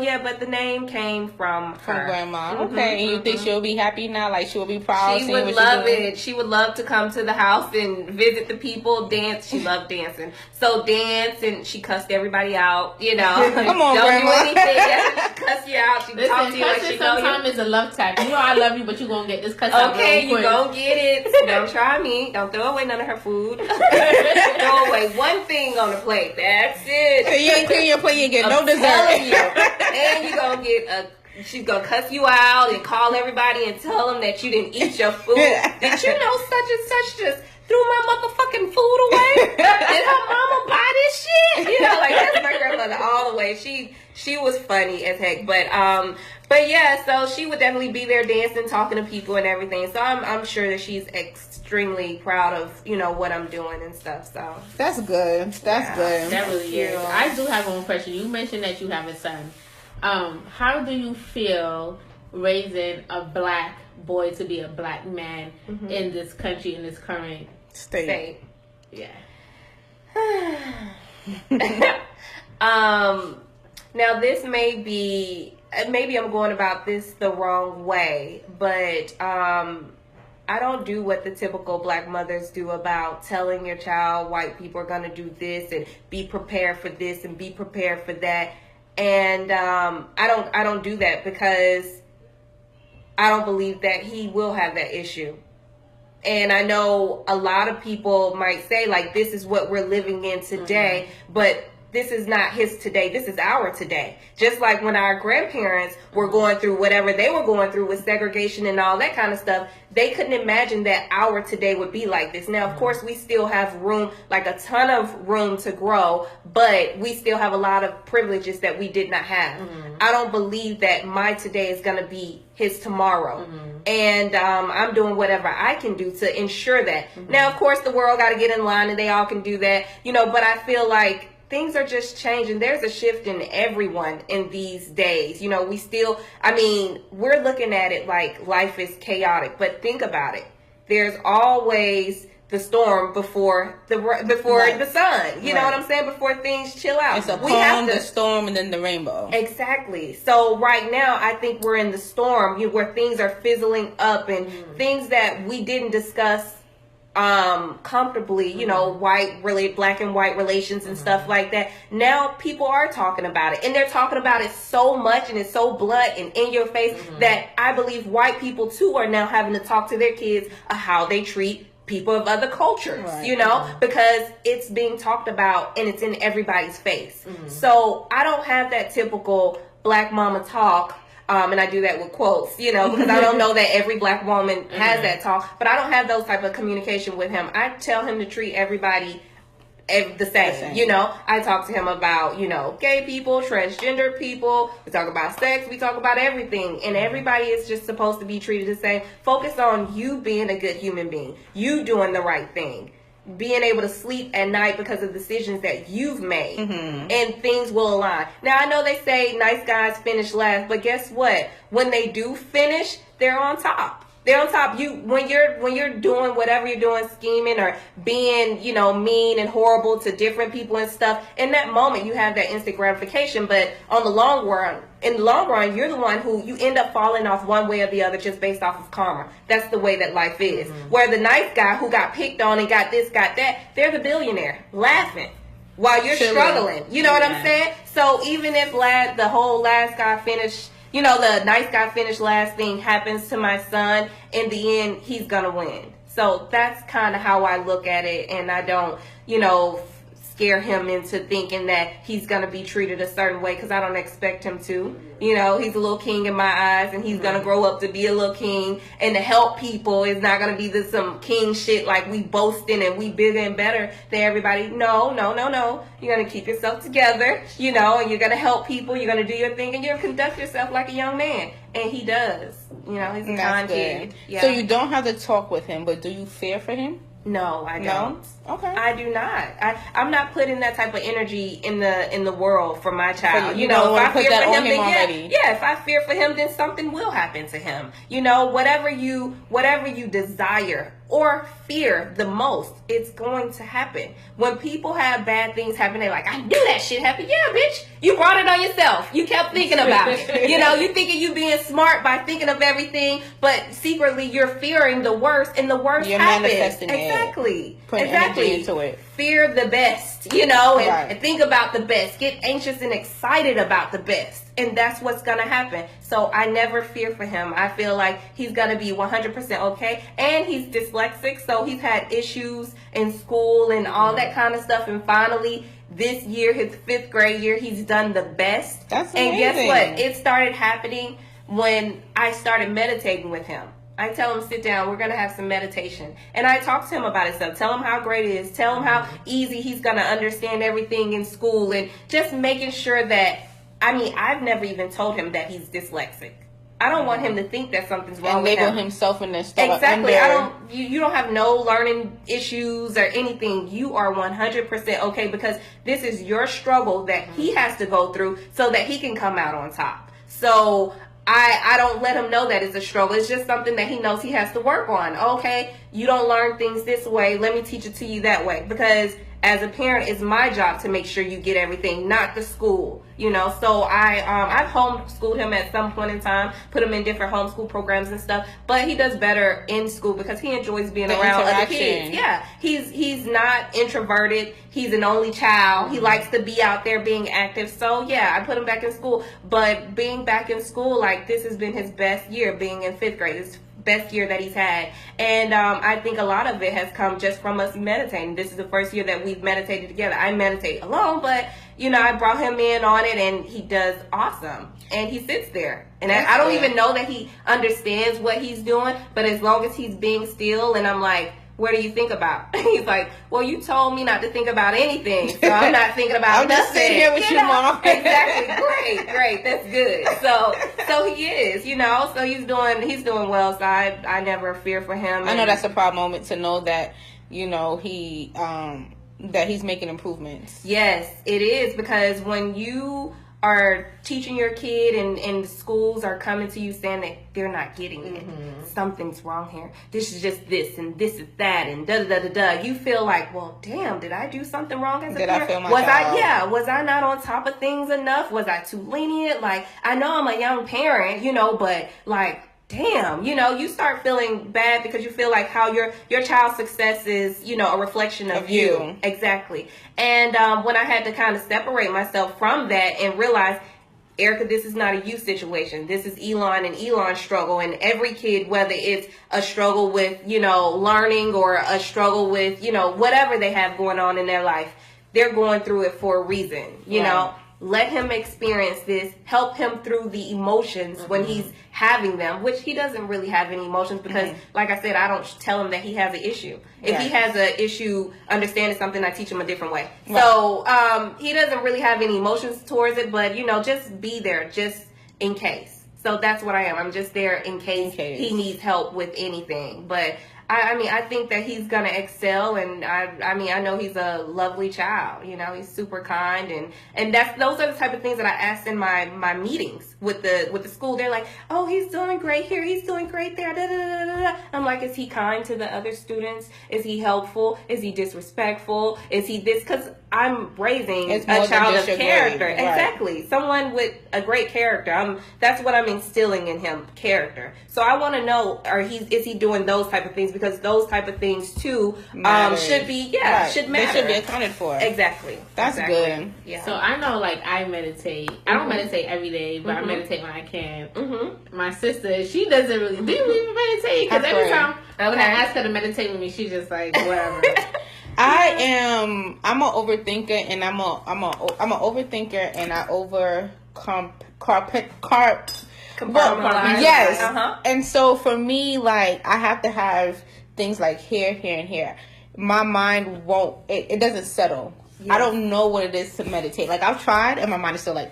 yeah, but the name came from her. Grandma. Okay, and you think she'll be happy now? Like she'll be proud? She would love it. She would love to come to the house and visit the people, dance. She loved dancing. So dance, and she cussed everybody out, you know. Come on, Don't Grandma. do anything. She cuss you out. She talk to you like she know you. Sometimes is a love tap. You know I love you, but you gonna get this cuss out. Okay, you gon' get it. Don't try me. Don't throw away none of her food. Throw away one thing on the plate. That's it. So you ain't clean your plate, you get no dessert. You. And you gonna get she's gonna cuss you out and call everybody and tell them that you didn't eat your food. Did you know such and such just threw my motherfucking food away? Did her mama buy this shit? You know, like that's my grandmother all the way. She was funny as heck, but yeah, so she would definitely be there dancing, talking to people and everything. So I'm sure that she's extremely proud of, you know, what I'm doing and stuff. So that's good. That's good. That really is. I do have one question. You mentioned that you have a son. How do you feel raising a black boy to be a black man in this country, in this current state? Yeah. Now this may be maybe I'm going about this the wrong way, but I don't do what the typical black mothers do about telling your child white people are going to do this and be prepared for this and be prepared for that. And I don't do that because I don't believe that he will have that issue. And I know a lot of people might say, like, this is what we're living in today, but this is not his today. This is our today. Just like when our grandparents were going through whatever they were going through with segregation and all that kind of stuff, they couldn't imagine that our today would be like this. Now, of course, we still have room, like a ton of room to grow, but we still have a lot of privileges that we did not have. I don't believe that my today is going to be his tomorrow. And I'm doing whatever I can do to ensure that. Now, of course, the world got to get in line and they all can do that, you know, but I feel like things are just changing. There's a shift in everyone in these days. You know, we still, I mean, we're looking at it like life is chaotic, but think about it. There's always the storm before the sun. You know what I'm saying? Before things chill out. It's a calm, the storm, and then the rainbow. Exactly. So right now, I think we're in the storm, where things are fizzling up and things that we didn't discuss comfortably, you know, black and white relations and stuff like that. Now people are talking about it, and they're talking about it so much, and it's so blunt and in your face that I believe white people too are now having to talk to their kids how they treat people of other cultures, you know, because it's being talked about and it's in everybody's face. So I don't have that typical black mama talk. And I do that with quotes, you know, because I don't know that every black woman has that talk, but I don't have those type of communication with him. I tell him to treat everybody the same. You know, I talk to him about, you know, gay people, transgender people. We talk about sex. We talk about everything. And everybody is just supposed to be treated the same. Focus on you being a good human being. You doing the right thing. Being able to sleep at night because of decisions that you've made, and things will align. Now, I know they say nice guys finish last, but guess what? When they do finish, they're on top. They're on top. When you're doing whatever you're doing, scheming or being, you know, mean and horrible to different people and stuff, in that moment you have that instant gratification. But in the long run, you're the one who you end up falling off one way or the other just based off of karma. That's the way that life is. Where the nice guy who got picked on and got this, got that, they're the billionaire laughing while you're struggling. You know what I'm saying? So even if the whole last guy finished, you know, the nice guy finished last thing happens to my son, in the end, he's going to win. So that's kind of how I look at it. And I don't, you know, scare him into thinking that he's going to be treated a certain way, because I don't expect him to. You know, he's a little king in my eyes, and he's going to grow up to be a little king. And to help people is not going to be some king shit like we boasting and we bigger and better than everybody. No. You're going to keep yourself together, you know, and you're going to help people. You're going to do your thing, and you'll conduct yourself like a young man. And he does. You know, he's a kind kid. Yeah. So you don't have to talk with him, but do you fear for him? No, I don't. No? Okay. I do not. I'm not putting that type of energy in the world for my child. So you know, if I fear for him, then if I fear for him, then something will happen to him. You know, whatever you desire or fear the most, it's going to happen. When people have bad things happen, they're like, I knew that shit happened. Yeah, bitch, you brought it on yourself. You kept thinking about it. You know, you thinking you being smart by thinking of everything, but secretly you're fearing the worst, and the worst happens. Manifesting exactly. Putting energy into it. Fear the best, you know, and think about the best. Get anxious and excited about the best. And that's what's going to happen. So I never fear for him. I feel like he's going to be 100% okay. And he's dyslexic, so he's had issues in school and all that kind of stuff. And finally, this year, his 5th grade year, he's done the best. That's amazing. And guess what? It started happening when I started meditating with him. I tell him, sit down, we're going to have some meditation. And I talk to him about himself. Tell him how great it is. Tell him how easy he's going to understand everything in school. And just making sure that, I've never even told him that he's dyslexic. I don't want him to think that something's wrong with him. And label himself in this stuff. Exactly. You don't have no learning issues or anything. You are 100% okay, because this is your struggle that he has to go through so that he can come out on top. So I don't let him know that it's a struggle. It's just something that he knows he has to work on. Okay, you don't learn things this way. Let me teach it to you that way. Because as a parent, it's my job to make sure you get everything, not the school, you know. So I've homeschooled him at some point in time, put him in different homeschool programs and stuff. But he does better in school because he enjoys being around other kids. Yeah, he's not introverted. He's an only child. He likes to be out there being active. So yeah, I put him back in school. But being back in school, like, this has been his best year, being in 5th grade. It's best year that he's had. And I think a lot of it has come just from us meditating. This is the first year that we've meditated together. I meditate alone, but you know, I brought him in on it, and he does awesome. And he sits there, and I don't even know that he understands what he's doing, but as long as he's being still, and I'm like, what do you think about? He's like, well, you told me not to think about anything, so I'm not thinking about I'm nothing. just sitting here with you, Mom. Exactly. Great. That's good. So he is, you know, so he's doing well. So I never fear for him. I know that's a proud moment to know that, you know, that he's making improvements. Yes, it is, because when you are teaching your kid and the schools are coming to you saying that they're not getting it, something's wrong here, this is just this and this is that and da-da-da-da-da, you feel like, well, damn, did I do something wrong as a parent? I feel my child? Was I not on top of things enough? Was I too lenient? Like, I know I'm a young parent, you know, but like, damn, you know, you start feeling bad because you feel like how your child's success is, you know, a reflection of you. Exactly. And when I had to kind of separate myself from that and realize, Ericka, this is not a you situation. This is Elon and Elon's struggle. And every kid, whether it's a struggle with, you know, learning or a struggle with, you know, whatever they have going on in their life, they're going through it for a reason, you know. Let him experience this. Help him through the emotions when he's having them, which he doesn't really have any emotions because, like I said, I don't tell him that he has an issue. If he has an issue understanding something, I teach him a different way. Right. So he doesn't really have any emotions towards it, but, you know, just be there just in case. So that's what I am. I'm just there in case he needs help with anything. But I mean, I think that he's gonna excel, and I mean, I know he's a lovely child. You know, he's super kind, and those are the type of things that I ask in my meetings with the school. They're like, oh, he's doing great here, he's doing great there. Da, da, da, da, da. I'm like, is he kind to the other students? Is he helpful? Is he disrespectful? Is he this? Because I'm raising a child of character. Right. Exactly, someone with a great character. That's what I'm instilling in him, character. So I want to know, is he doing those type of things? Because those type of things too should matter. They should be accounted for. Exactly. That's good. Yeah. So I know, like, I meditate. I don't meditate every day, but I meditate when I can. My sister, she doesn't really. Do you even meditate? Because every time when I ask her to meditate with me, she's just like, whatever. I'm an overthinker, and I'm an overthinker, and I yes. And so for me, like, I have to have things like here, and here. My mind won't, it doesn't settle. Yes. I don't know what it is to meditate. Like, I've tried, and my mind is still like.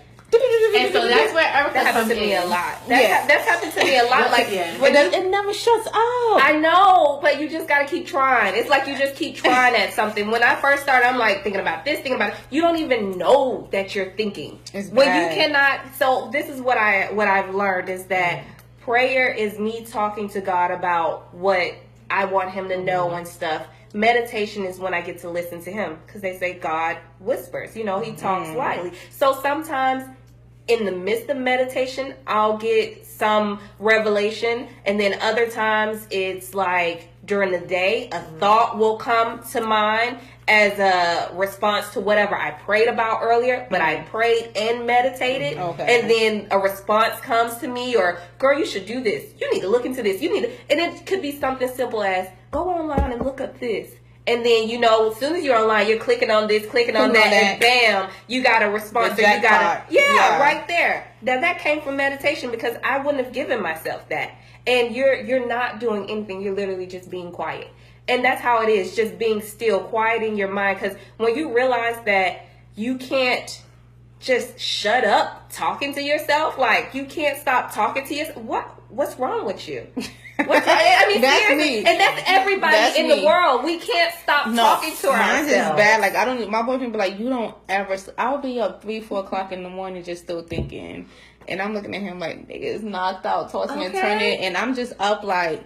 And so that's where Ericka happens to me a lot. That's happened to me a lot. Like, it never shuts up. I know, but you just gotta keep trying. It's like you just keep trying at something. When I first started, I'm like thinking about this, thinking about it. You don't even know that you're thinking. It's when bad. You cannot. So this is what I've learned is that prayer is me talking to God about what I want Him to know and stuff. Meditation is when I get to listen to Him, because they say God whispers. You know, He talks lightly. So sometimes in the midst of meditation, I'll get some revelation, and then other times it's like during the day, a thought will come to mind as a response to whatever I prayed about earlier, but I prayed and meditated, and then a response comes to me, or, girl, you should do this. You need to look into this. And it could be something simple as, go online and look up this. And then, you know, as soon as you're online, you're clicking on this, clicking on that, and bam, you got a response. Right there. Now, that came from meditation, because I wouldn't have given myself that. And you're not doing anything. You're literally just being quiet. And that's how it is, just being still, quieting your mind. Because when you realize that you can't just shut up talking to yourself, like, you can't stop talking to yourself, what's wrong with you? I mean, that's seriously, me. And that's everybody in the world. We can't stop talking to ourselves. Mine's is bad. Like, I don't. My boyfriend be like, you don't ever. I'll be up 3-4 o'clock in the morning just still thinking, and I'm looking at him like, nigga is knocked out, tossing and turning, and I'm just up like,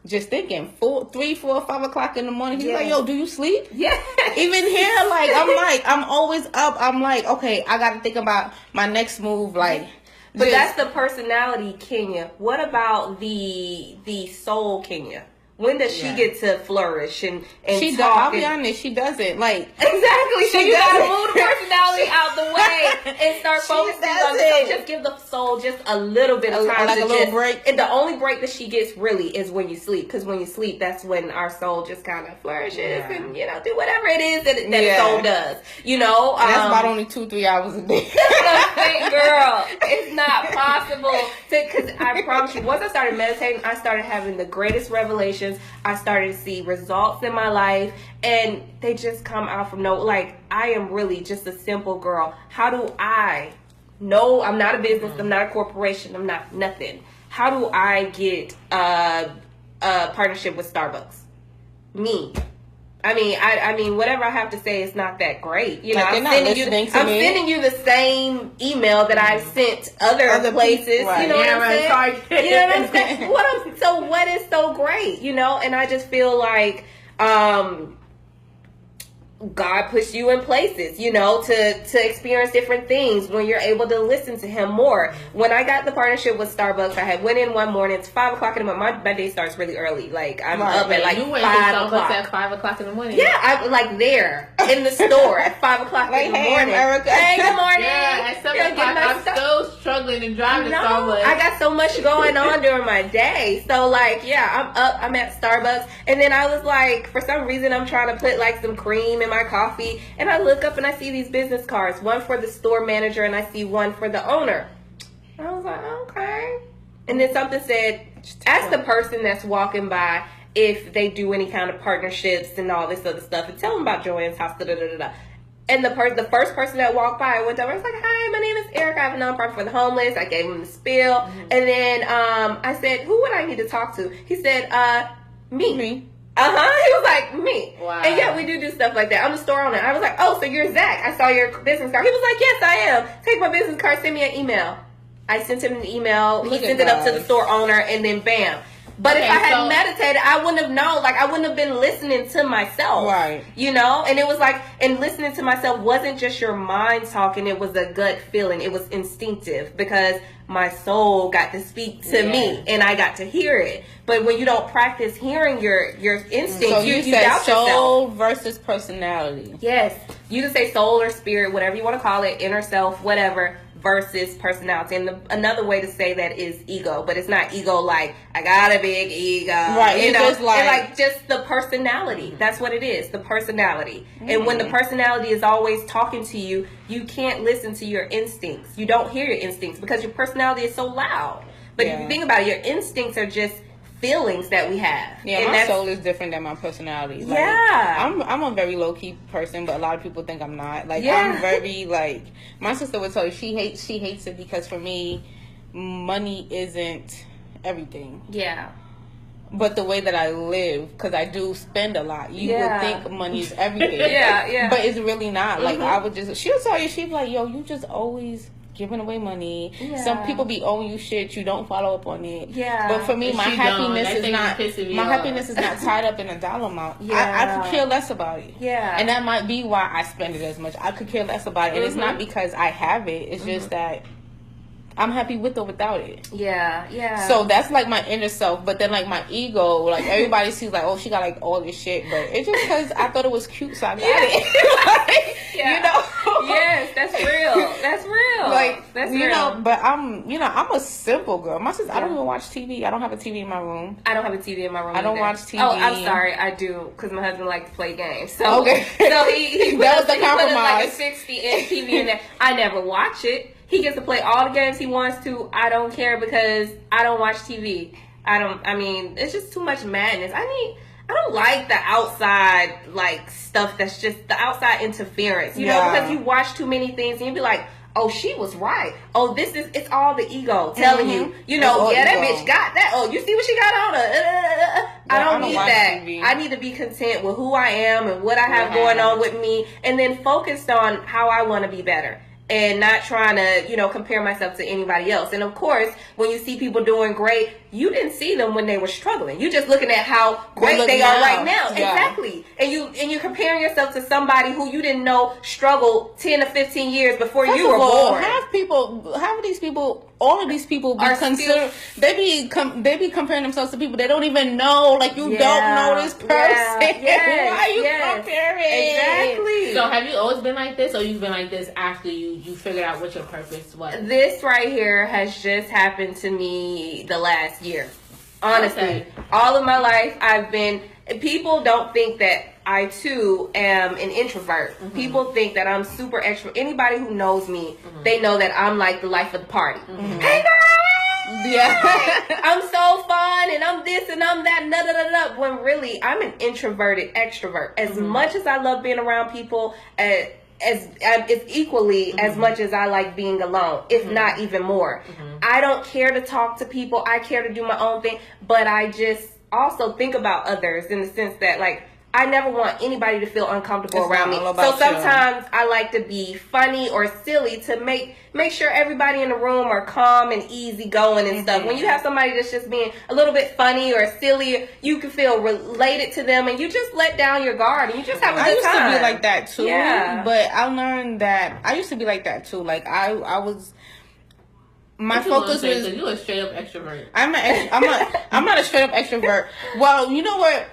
just thinking 3, 4, 5 o'clock in the morning. He's Yeah. like, yo, do you sleep? Yeah. Even here, I'm always up. I'm like, okay, I got to think about my next move. Like, but that's the personality Kenya. What about the soul Kenya? When does she get to flourish and she talk? I'll be honest, she doesn't. Like, exactly. So she you gotta doesn't. move the personality out the way and start focusing on doesn't. so just give the soul just a little bit of time, like to a little just, break. And the only break that she gets really is when you sleep, because when you sleep, that's when our soul just kind of flourishes and do whatever it is that the soul does. And that's about only 2-3 hours a day. Girl, it's not possible. Because I promise you, once I started meditating, I started having the greatest revelations. I started to see results in my life, and they just come out from nowhere. Like, I am really just a simple girl. How do I know? I'm not a business. I'm not a corporation. I'm not nothing. How do I get a partnership with Starbucks? Me. I mean, whatever I have to say is not that great. Like, I'm sending you the same email that I've sent other places. Right. You know what I'm saying? So what is so great? And I just feel like God puts you in places, to experience different things when you're able to listen to him more. When I got the partnership with Starbucks, I had went in one morning. It's 5 o'clock in the morning. My day starts really early. Like, I'm up at like 5 o'clock. At 5 o'clock in the morning. Yeah, I'm like there in the store at 5 o'clock in the morning. Ericka. Hey, good morning. Yeah, at 7 o'clock, I'm still struggling and driving to Starbucks. I got so much going on during my day. So, like, yeah, I'm up. I'm at Starbucks. And then I was like, for some reason, I'm trying to put like some cream in my coffee. And I look up and I see these business cards. One for the store manager and I see one for the owner. I was like, okay. And then something said, ask the person that's walking by if they do any kind of partnerships and all this other stuff. And tell them about JoAnnes House. Da, da, da, da, da. And the first person that walked by, I went over. I was like, "Hi, my name is Ericka. I have a nonprofit for the homeless." I gave him the spiel, and then I said, "Who would I need to talk to?" He said, "Me." He was like, "Me." Wow. And yeah, we do stuff like that. I'm the store owner. I was like, "Oh, so you're Zach? I saw your business card." He was like, "Yes, I am. Take my business card. Send me an email." I sent him an email. He sent it up to the store owner, and then bam. But if I had meditated, I wouldn't have known. Like, I wouldn't have been listening to myself. Right. And it was like, and listening to myself wasn't just your mind talking. It was a gut feeling. It was instinctive because my soul got to speak to me and I got to hear it. But when you don't practice hearing your instincts, so you said doubt soul yourself. versus personality. Yes. You can say soul or spirit, whatever you want to call it, inner self, whatever, versus personality. And another way to say that is ego, but it's not ego like I got a big ego, right? It's like just the personality. That's what it is, the personality. And when the personality is always talking to you, you can't listen to your instincts. You don't hear your instincts because your personality is so loud. But if you think about it, your instincts are just feelings that we have. Yeah, and my soul is different than my personality. Like, yeah. I'm a very low key person, but a lot of people think I'm not. Like, I'm very like, my sister would tell you she hates it because for me, money isn't everything. Yeah. But the way that I live, because I do spend a lot, you would think money is everything. yeah. But it's really not. Like, she'll tell you, she'd be like, yo, you just always giving away money. Yeah. Some people be owing you shit, you don't follow up on it. Yeah. But for me, my happiness is not tied up in a dollar amount. I could care less about it. Yeah. And that might be why I spend it as much. I could care less about it. And it's not because I have it. It's just that I'm happy with or without it. Yeah. So that's like my inner self. But then like my ego, like everybody sees like, oh, she got like all this shit. But it's just because I thought it was cute, so I got it. You know? Yes, that's real. That's real. Like, that's you real. know, but I'm a simple girl. My sister, I don't even watch TV. I don't have a TV in my room. I don't have a TV in my room. I don't watch TV. Oh, I'm sorry. I do, because my husband likes to play games. So, so he that was the compromise. Put like a 60-inch TV in there. I never watch it. He gets to play all the games he wants to. I don't care because I don't watch TV. It's just too much madness. I don't like the outside, like, stuff that's just the outside interference, you know, because you watch too many things and you be like, oh, she was right. Oh, it's all the ego telling you, that bitch got that. Oh, you see what she got on? I don't need that. TV. I need to be content with who I am and what I have going on with me, and then focused on how I want to be better. and not trying to, compare myself to anybody else. And of course, when you see people doing great, you didn't see them when they were struggling. You're just looking at how great they are right now. Yeah. Exactly. And you're comparing yourself to somebody who you didn't know struggled 10 to 15 years before you were born. Half of these people, all of these people be considered, they be comparing themselves to people they don't even know. Like, you don't know this person. Yes, why are you comparing? Exactly. So have you always been like this, or you've been like this after you figured out what your purpose was? This right here has just happened to me the last year. Honestly, all of my life people don't think that I too am an introvert. Mm-hmm. People think that I'm super extrovert. Anybody who knows me, they know that I'm like the life of the party. Mm-hmm. Hey girl! Yeah. I'm so fun and I'm this and I'm that, when really I'm an introverted extrovert. As much as I love being around people, it's equally as much as I like being alone, if not even more. I don't care to talk to people. I care to do my own thing, but I just also think about others in the sense that, like, I never want anybody to feel uncomfortable around me. So sometimes I like to be funny or silly to make sure everybody in the room are calm and easy going and stuff. When you have somebody that's just being a little bit funny or silly, you can feel related to them and you just let down your guard and you just have a good time. I used to be like that too. Yeah. But I learned that I used to be like that too. Like I was. My focus was. You a straight up extrovert. I'm not a straight up extrovert. Well, you know what?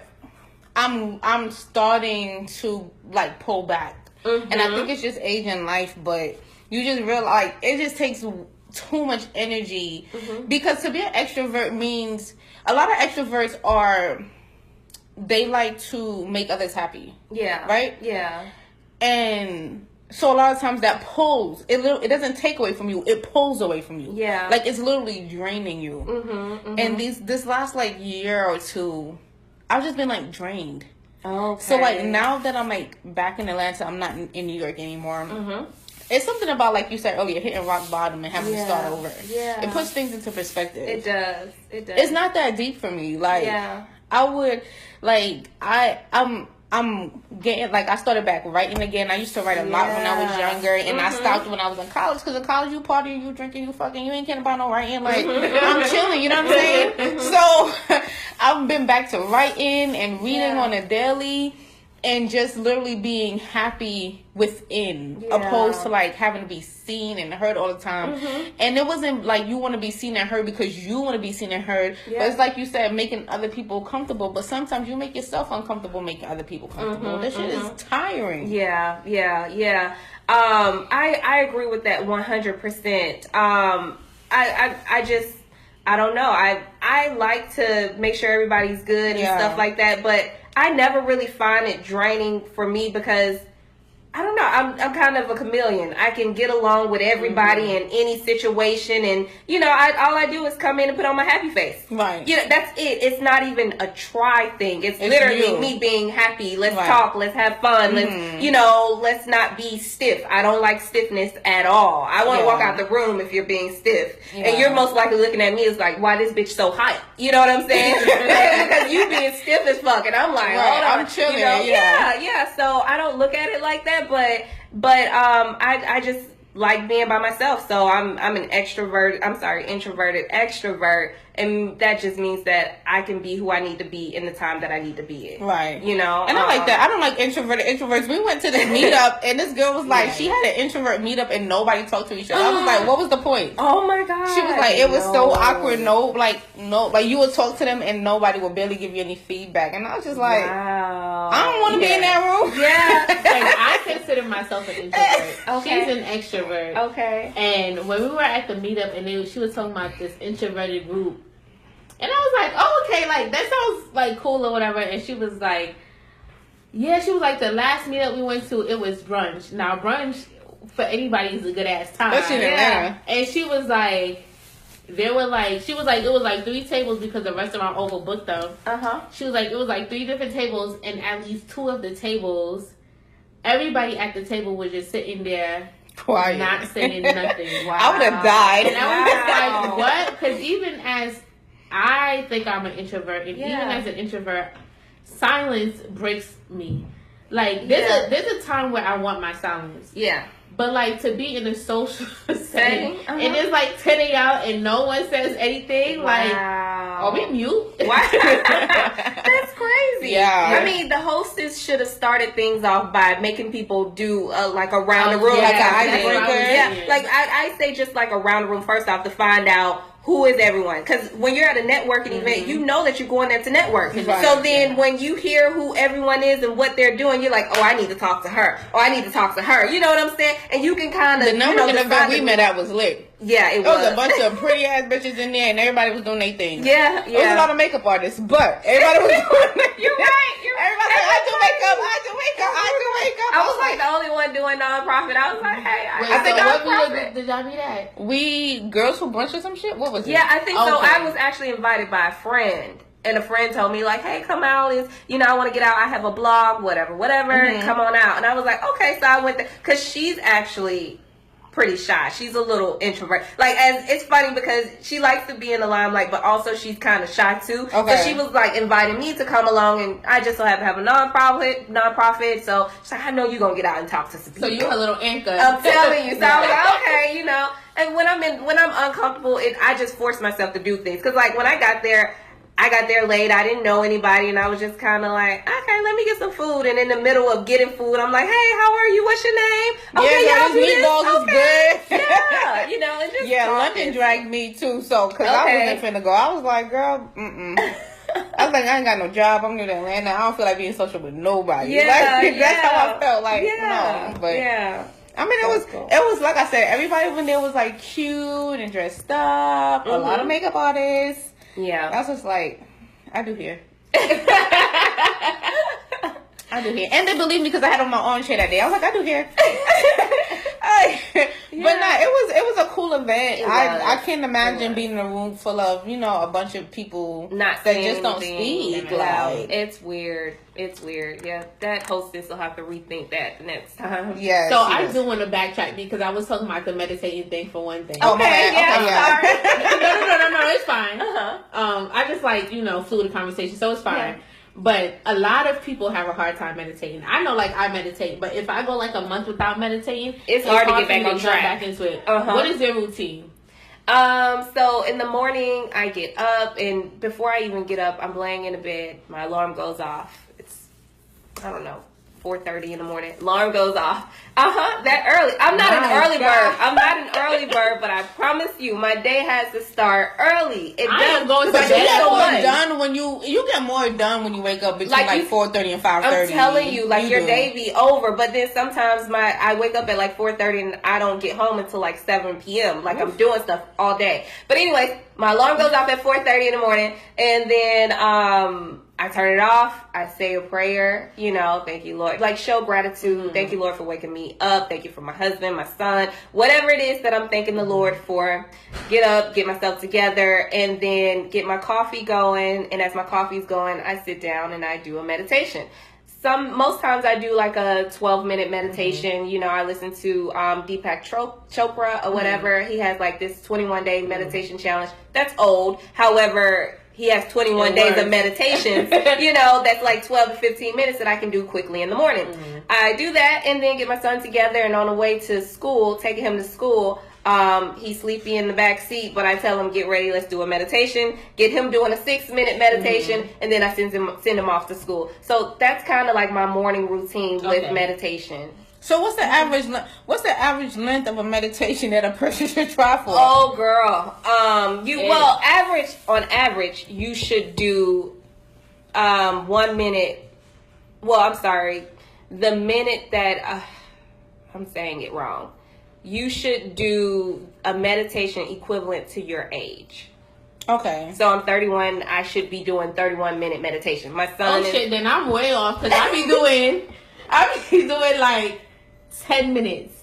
I'm starting to like pull back, and I think it's just age in life. But you just realize it just takes too much energy because to be an extrovert means a lot of extroverts they like to make others happy. Yeah. Right. Yeah. And so a lot of times that pulls. It doesn't take away from you. It pulls away from you. Yeah. Like it's literally draining you. And this last like year or two, I've just been like drained. Okay. So like now that I'm like back in Atlanta, I'm not in New York anymore. It's something about, like you said earlier, hitting rock bottom and having to start over. Yeah. It puts things into perspective. It does. It's not that deep for me. Like I would like I'm getting, like, I started back writing again. I used to write a lot when I was younger, and I stopped when I was in college, because in college, you partying, you drinking, you fucking, you ain't caring about no writing. Like, I'm chilling, you know what I'm saying? So, I've been back to writing and reading on a daily, and just literally being happy within, opposed to, like, having to be seen and heard all the time. And it wasn't like you want to be seen and heard because you want to be seen and heard, but it's like you said, making other people comfortable. But sometimes you make yourself uncomfortable making other people comfortable. This shit is tiring. Yeah. I agree with that 100%. I don't know. I like to make sure everybody's good and stuff like that, but I never really find it draining for me because I don't know. I'm kind of a chameleon. I can get along with everybody in any situation, and all I do is come in and put on my happy face. Right. That's it. It's not even a try thing. It's literally me being happy. Let's talk. Let's have fun. Let's not be stiff. I don't like stiffness at all. I want to walk out the room if you're being stiff, and you're most likely looking at me as like, why this bitch so hype? You know what I'm saying? Because you being stiff as fuck, and I'm like, hold on, I'm chilling. Yeah. So I don't look at it like that. But I just like being by myself. So I'm an introverted extrovert, and that just means that I can be who I need to be in the time that I need to be in. Right. And I like that. I don't like introverted extroverts. We went to this meetup, and this girl was like, she had an introvert meetup, and nobody talked to each other. I was like, what was the point? Oh my god. She was like, it was so awkward. Like you would talk to them, and nobody would barely give you any feedback. And I was just like, wow. I don't want to be in that room. Yeah. Like, I consider myself an introvert. Okay. She's an extrovert. Okay. And when we were at the meetup, and she was talking about this introverted group, and I was like, oh, okay, like, that sounds, like, cool or whatever. And she was like, the last meetup we went to, it was brunch. Now, brunch, for anybody, is a good-ass time. Especially in Atlanta. And she was like, it was like 3 tables because the restaurant overbooked them. She was like, it was like 3 different tables, and at least 2 of the tables, everybody at the table was just sitting there, quiet, not saying nothing. Wow. I would have died. And I was just like, what? Because even as I think I'm an introvert, and even as an introvert, silence breaks me. Like, there's a time where I want my silence. Yeah. But, like, to be in a social setting, Uh-huh. and it's, like, 10 a.m. and no one says anything, like, are we mute? Wow. That's crazy. Yeah. I mean, the hostess should have started things off by making people do, like, around the room. Yeah, like an that's icebreaker. what I was Yeah. saying. Like, I say just, like, around the room first off to find out who is everyone. Because when you're at a networking event, you know that you're going there to network. Right. So then when you hear who everyone is and what they're doing, you're like, oh, I need to talk to her. Or I need to talk to her. You know what I'm saying? And you can kind of, The networking event we met at was lit. Yeah, it There was was. a bunch of pretty ass bitches in there, and everybody was doing their thing. Yeah, There was a lot of makeup artists, but everybody was doing their You're right. You're right. Everybody was like, I do makeup. I was like the only one doing nonprofit. I was like, hey, Wait, I think so I'm what profit. did y'all meet at? We girls for brunch or some shit. What was it? Yeah, I think so. Okay. I was actually invited by a friend. And a friend told me, like, hey, come out. I want to get out. I have a blog, whatever. Come on out. And I was like, okay. So I went there. Because she's actually pretty shy. She's a little introvert. Like, it's funny because she likes to be in the limelight, but also she's kind of shy too. Okay. So she was like inviting me to come along, and I just so happen to have a nonprofit. So she's like, I know you're gonna get out and talk to some people. So you're a little anchor. I'm telling you. So I was like, okay, And when I'm uncomfortable, I just force myself to do things. Because like when I got there late. I didn't know anybody, and I was just kind of like, okay, let me get some food. And in the middle of getting food, I'm like, hey, how are you? What's your name? Okay, yeah, y'all do this? meatballs Okay. is good. Yeah, and just Yeah, talking. London dragged me too, so because I Okay. wasn't finna go. I was like, girl, I was like, I ain't got no job. I'm new to Atlanta. I don't feel like being social with nobody. Yeah, Like, that's how I felt. Like, yeah, no, but yeah. I mean, it was like I said, everybody when there was like cute and dressed up. A lot of makeup artists. Yeah. I was just like, I do here. I do here. And they believed me because I had on my orange hair that day. I was like, I do here. But nah, it was a cool event. I can't imagine being in a room full of, a bunch of people Not that saying just don't anything speak. loud. Like, It's weird. Yeah, that hostess will have to rethink that next time. yeah. So I do want to backtrack because I was talking about the meditating thing for one thing. Oh, my Okay, bad. yeah, Okay, sorry. No, it's fine. I just like, fluid conversation, so it's fine. Yeah. But a lot of people have a hard time meditating. I know, like, I meditate, but if I go like a month without meditating, it's hard to get for me back on track. Back into it. What is your routine? So in the morning I get up, and before I even get up, I'm laying in the bed. My alarm goes off. It's, I don't know, 4:30 in the morning. Alarm goes off. That early. I'm not an early bird. I'm not an early bird, but I promise you, my day has to start early. It I does. am going to but you bed get so more much. done when you get more done when you wake up between like 4:30 and 5:30. I'm telling you, like, your do. day be over. But then sometimes I wake up at like 4:30 and I don't get home until like 7 p.m. Like, I'm doing stuff all day. But anyways, my alarm goes off at 4:30 in the morning, and then I turn it off. I say a prayer, thank you, Lord. Like, show gratitude. Thank you, Lord, for waking me up. Thank you for my husband, my son, whatever it is that I'm thanking the Lord for. Get up, get myself together, and then get my coffee going. And as my coffee's going, I sit down and I do a meditation. Most times I do like a 12-minute meditation. I listen to Deepak Chopra or whatever. He has like this 21-day meditation challenge. That's old. However, he has 21 days of meditation, that's like 12 to 15 minutes that I can do quickly in the morning. I do that and then get my son together, and on the way to school, taking him to school, he's sleepy in the back seat, but I tell him, get ready, let's do a meditation. Get him doing a 6-minute meditation, and then I send him off to school. So that's kind of like my morning routine with meditation. So what's the average length of a meditation that a person should try for? Oh, girl. On average, you should do 1 minute. Well, I'm sorry. The minute that I'm saying it wrong. You should do a meditation equivalent to your age. Okay. So I'm 31. I should be doing 31-minute meditation. My son shit, then I'm way off because I be doing like 10 minutes.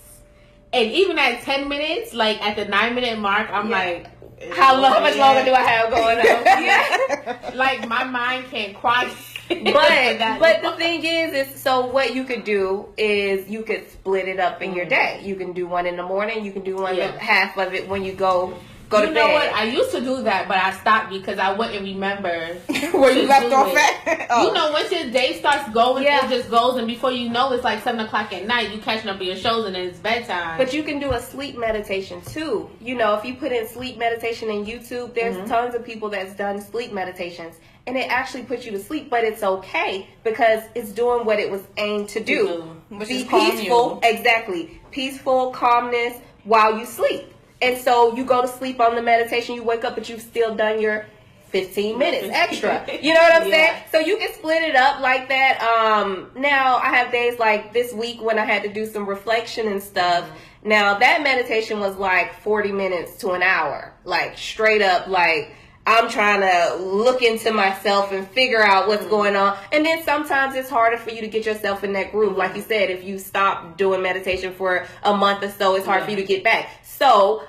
And even at 10 minutes, like at the 9-minute mark, I'm like, how much longer do I have going on? Like, my mind can't quite. But the thing is so what you could do is you could split it up in your day. You can do one in the morning. You can do one half of it when you go go to You bed. know what? I used to do that, but I stopped because I wouldn't remember Where you left off it. at? Oh. You know, once your day starts going, Yeah. it just goes, and before you know, it's like 7 o'clock at night. You catching up with your shows, and then it's bedtime. But you can do a sleep meditation too. You know, if you put in sleep meditation in YouTube, there's tons of people that's done sleep meditations, and it actually puts you to sleep. But it's okay because it's doing what it was aimed to do. Which Be is calm peaceful, you. exactly. Peaceful, calmness while you sleep. And so you go to sleep on the meditation, you wake up, but you've still done your 15 minutes extra. You know what I'm saying? So you can split it up like that. Now I have days like this week when I had to do some reflection and stuff. Now that meditation was like 40 minutes to an hour, like straight up, like I'm trying to look into myself and figure out what's going on. And then sometimes it's harder for you to get yourself in that groove. Like you said, if you stop doing meditation for a month or so, it's hard for you to get back. So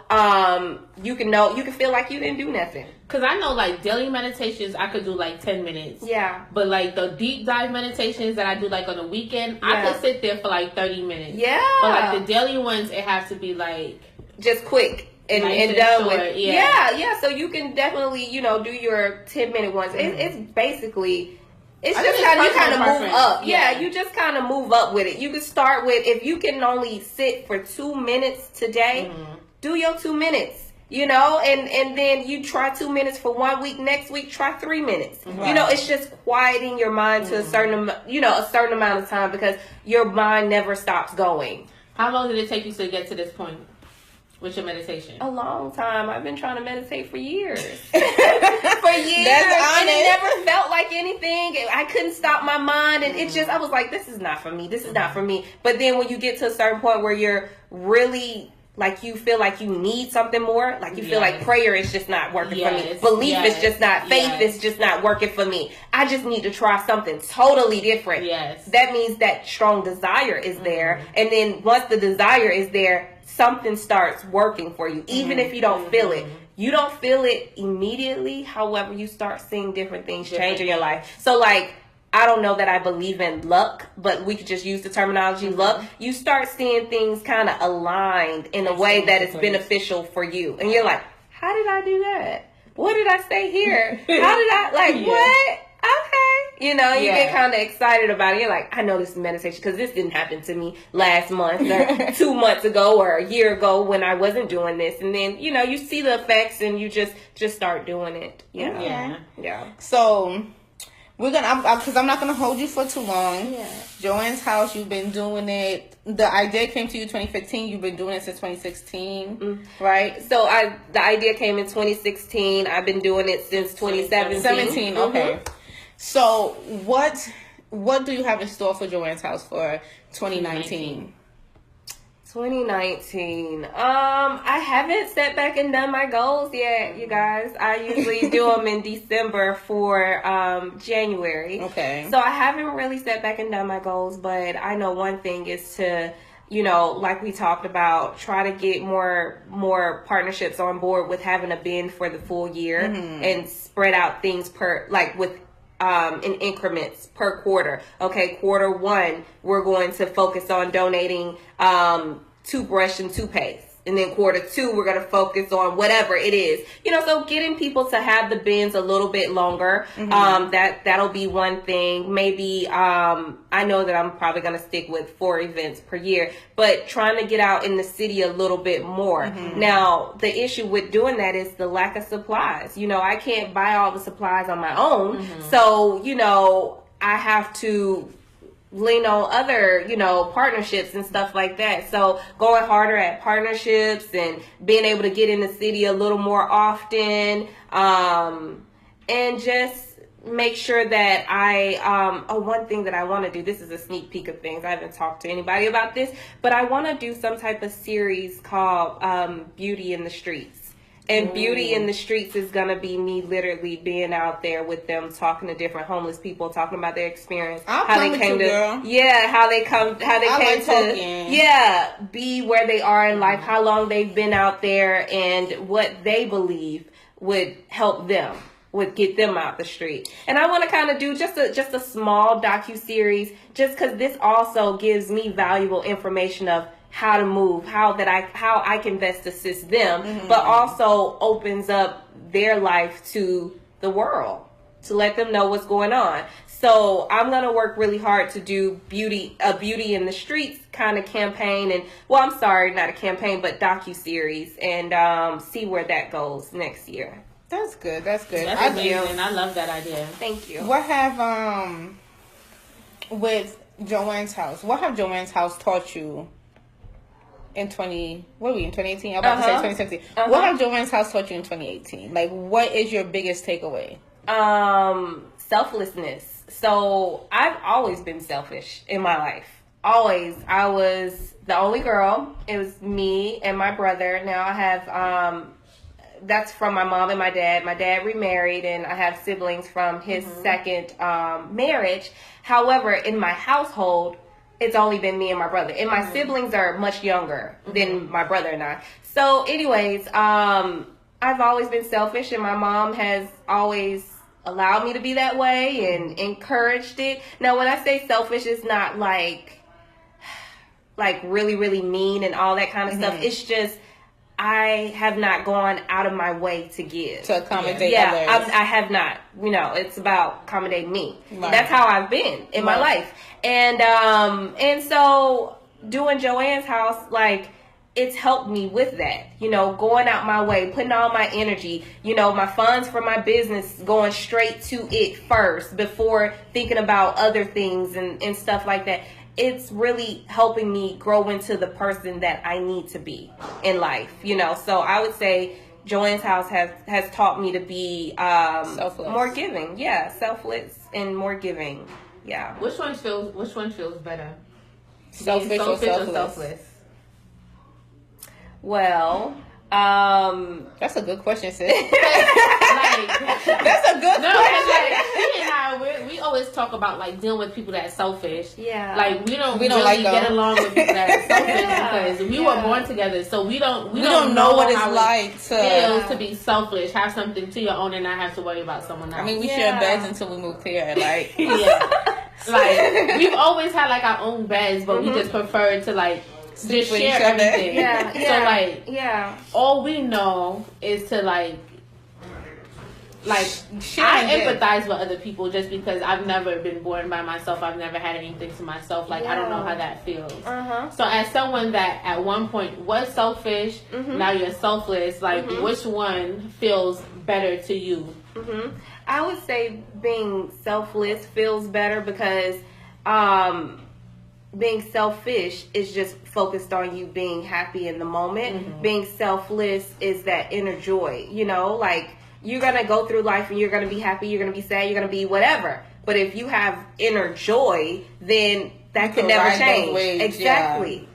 you can feel like you didn't do nothing. Because I know, like, daily meditations, I could do, like, 10 minutes. Yeah. But, like, the deep dive meditations that I do, like, on the weekend, I could sit there for, like, 30 minutes. Yeah. But, like, the daily ones, it has to be, like... just quick and nice done short, with. yeah. So you can definitely, do your 10-minute ones. It's basically... It's I just think how you it's kind of personal move preference. up. Yeah. Yeah, you just kind of move up with it. You can start with, if you can only sit for 2 minutes today, do your 2 minutes. And then you try 2 minutes for 1 week. Next week, try 3 minutes. Right. It's just quieting your mind to a certain amount of time because your mind never stops going. How long did it take you to get to this point with your meditation? A long time. I've been trying to meditate for years. For years. That's And it honest. never felt like anything. I couldn't stop my mind. And it just, I was like, this is not for me. This is not for me. But then when you get to a certain point where you're really... like you feel like you need something more, like you feel like prayer is just not working for me. Belief is just not, faith is just not working for me. I just need to try something totally different. Yes. That means that strong desire is there. And then once the desire is there, something starts working for you. Even if you don't feel it. You don't feel it immediately. However, you start seeing different things change in your life. So like, I don't know that I believe in luck, but we could just use the terminology luck. You start seeing things kind of aligned in a way that is beneficial for you. And you're like, how did I do that? What did I say here? How did I, what? Okay. You get kind of excited about it. You're like, I know this is meditation because this didn't happen to me last month or 2 months ago or a year ago when I wasn't doing this. And then, you see the effects and you just start doing it. Yeah. So... we're gonna, because I'm not gonna hold you for too long. Yeah. JoAnnes House, you've been doing it. The idea came to you 2015. You've been doing it since 2016, right? So the idea came in 2016. I've been doing it since 2017. 17, okay. So what do you have in store for JoAnnes House for 2019? 2019. I haven't sat back and done my goals yet, you guys. I usually do them in December for January. Okay. So I haven't really sat back and done my goals, but I know one thing is to, like we talked about, try to get more partnerships on board with having a bin for the full year and spread out things in increments per quarter. Okay, quarter one, we're going to focus on donating toothbrush and toothpaste. And then quarter two, we're going to focus on whatever it is. So getting people to have the bins a little bit longer, that'll be one thing. Maybe, I know that I'm probably going to stick with 4 events per year, but trying to get out in the city a little bit more. Now, the issue with doing that is the lack of supplies. I can't buy all the supplies on my own. So, I have to lean on other, partnerships and stuff like that. So going harder at partnerships and being able to get in the city a little more often, and just make sure that one thing that I want to do, this is a sneak peek of things. I haven't talked to anybody about this, but I want to do some type of series called Beauty in the Streets. And Beauty in the Streets is going to be me literally being out there with them, talking to different homeless people, talking about their experience. How they came to be where they are in life, how long they've been out there, and what they believe would help them, would get them out the street. And I want to kind of do just a small docuseries, just because this also gives me valuable information of, how to move, how I can best assist them, but also opens up their life to the world, to let them know what's going on. So I'm going to work really hard to do beauty in the streets kind of campaign, and I'm sorry, not a campaign, but docuseries, and see where that goes next year. That's good. That's amazing. I love that idea. Thank you. What have with JoAnnes House? What have JoAnnes House taught you in 2018? I'm about to say 2017. What have JoAnnes House taught you in 2018? Like, what is your biggest takeaway? Selflessness. So I've always been selfish in my life. Always. I was the only girl. It was me and my brother. Now I have, that's from my mom and my dad. My dad remarried, and I have siblings from his second marriage. However, in my household, it's only been me and my brother. And my siblings are much younger than my brother and I. So anyways, I've always been selfish, and my mom has always allowed me to be that way and encouraged it. Now, when I say selfish, it's not like really, really mean and all that kind of stuff. It's just, I have not gone out of my way to give. To accommodate others. I have not. It's about accommodating me. Right. That's how I've been in my life. And so doing JoAnnes House, like, it's helped me with that, going out my way, putting all my energy, my funds for my business, going straight to it first before thinking about other things and stuff like that. It's really helping me grow into the person that I need to be in life, So I would say JoAnnes House has taught me to be selfless. More giving. Yeah, selfless and more giving. Yeah. Which one feels better? Selfish or selfless? Well, that's a good question, sis. That's a good question. Like, she and I, we always talk about like dealing with people that's selfish. Yeah. Like we don't really like get along with people that are selfish because we were born together, so we don't know what it's like feels to be selfish, have something to your own, and not have to worry about someone else. I mean, we share beds until we moved here, like like we've always had like our own beds, but we just prefer to like just share everything. So all we know is to like I empathize with other people just because I've never been born by myself. I've never had anything to myself. Like I don't know how that feels. So as someone that at one point was selfish, now you're selfless. Like which one feels better to you? I would say being selfless feels better because being selfish is just focused on you being happy in the moment. Being selfless is that inner joy, like you're going to go through life and you're going to be happy, you're going to be sad, you're going to be whatever. But if you have inner joy, then that can never change.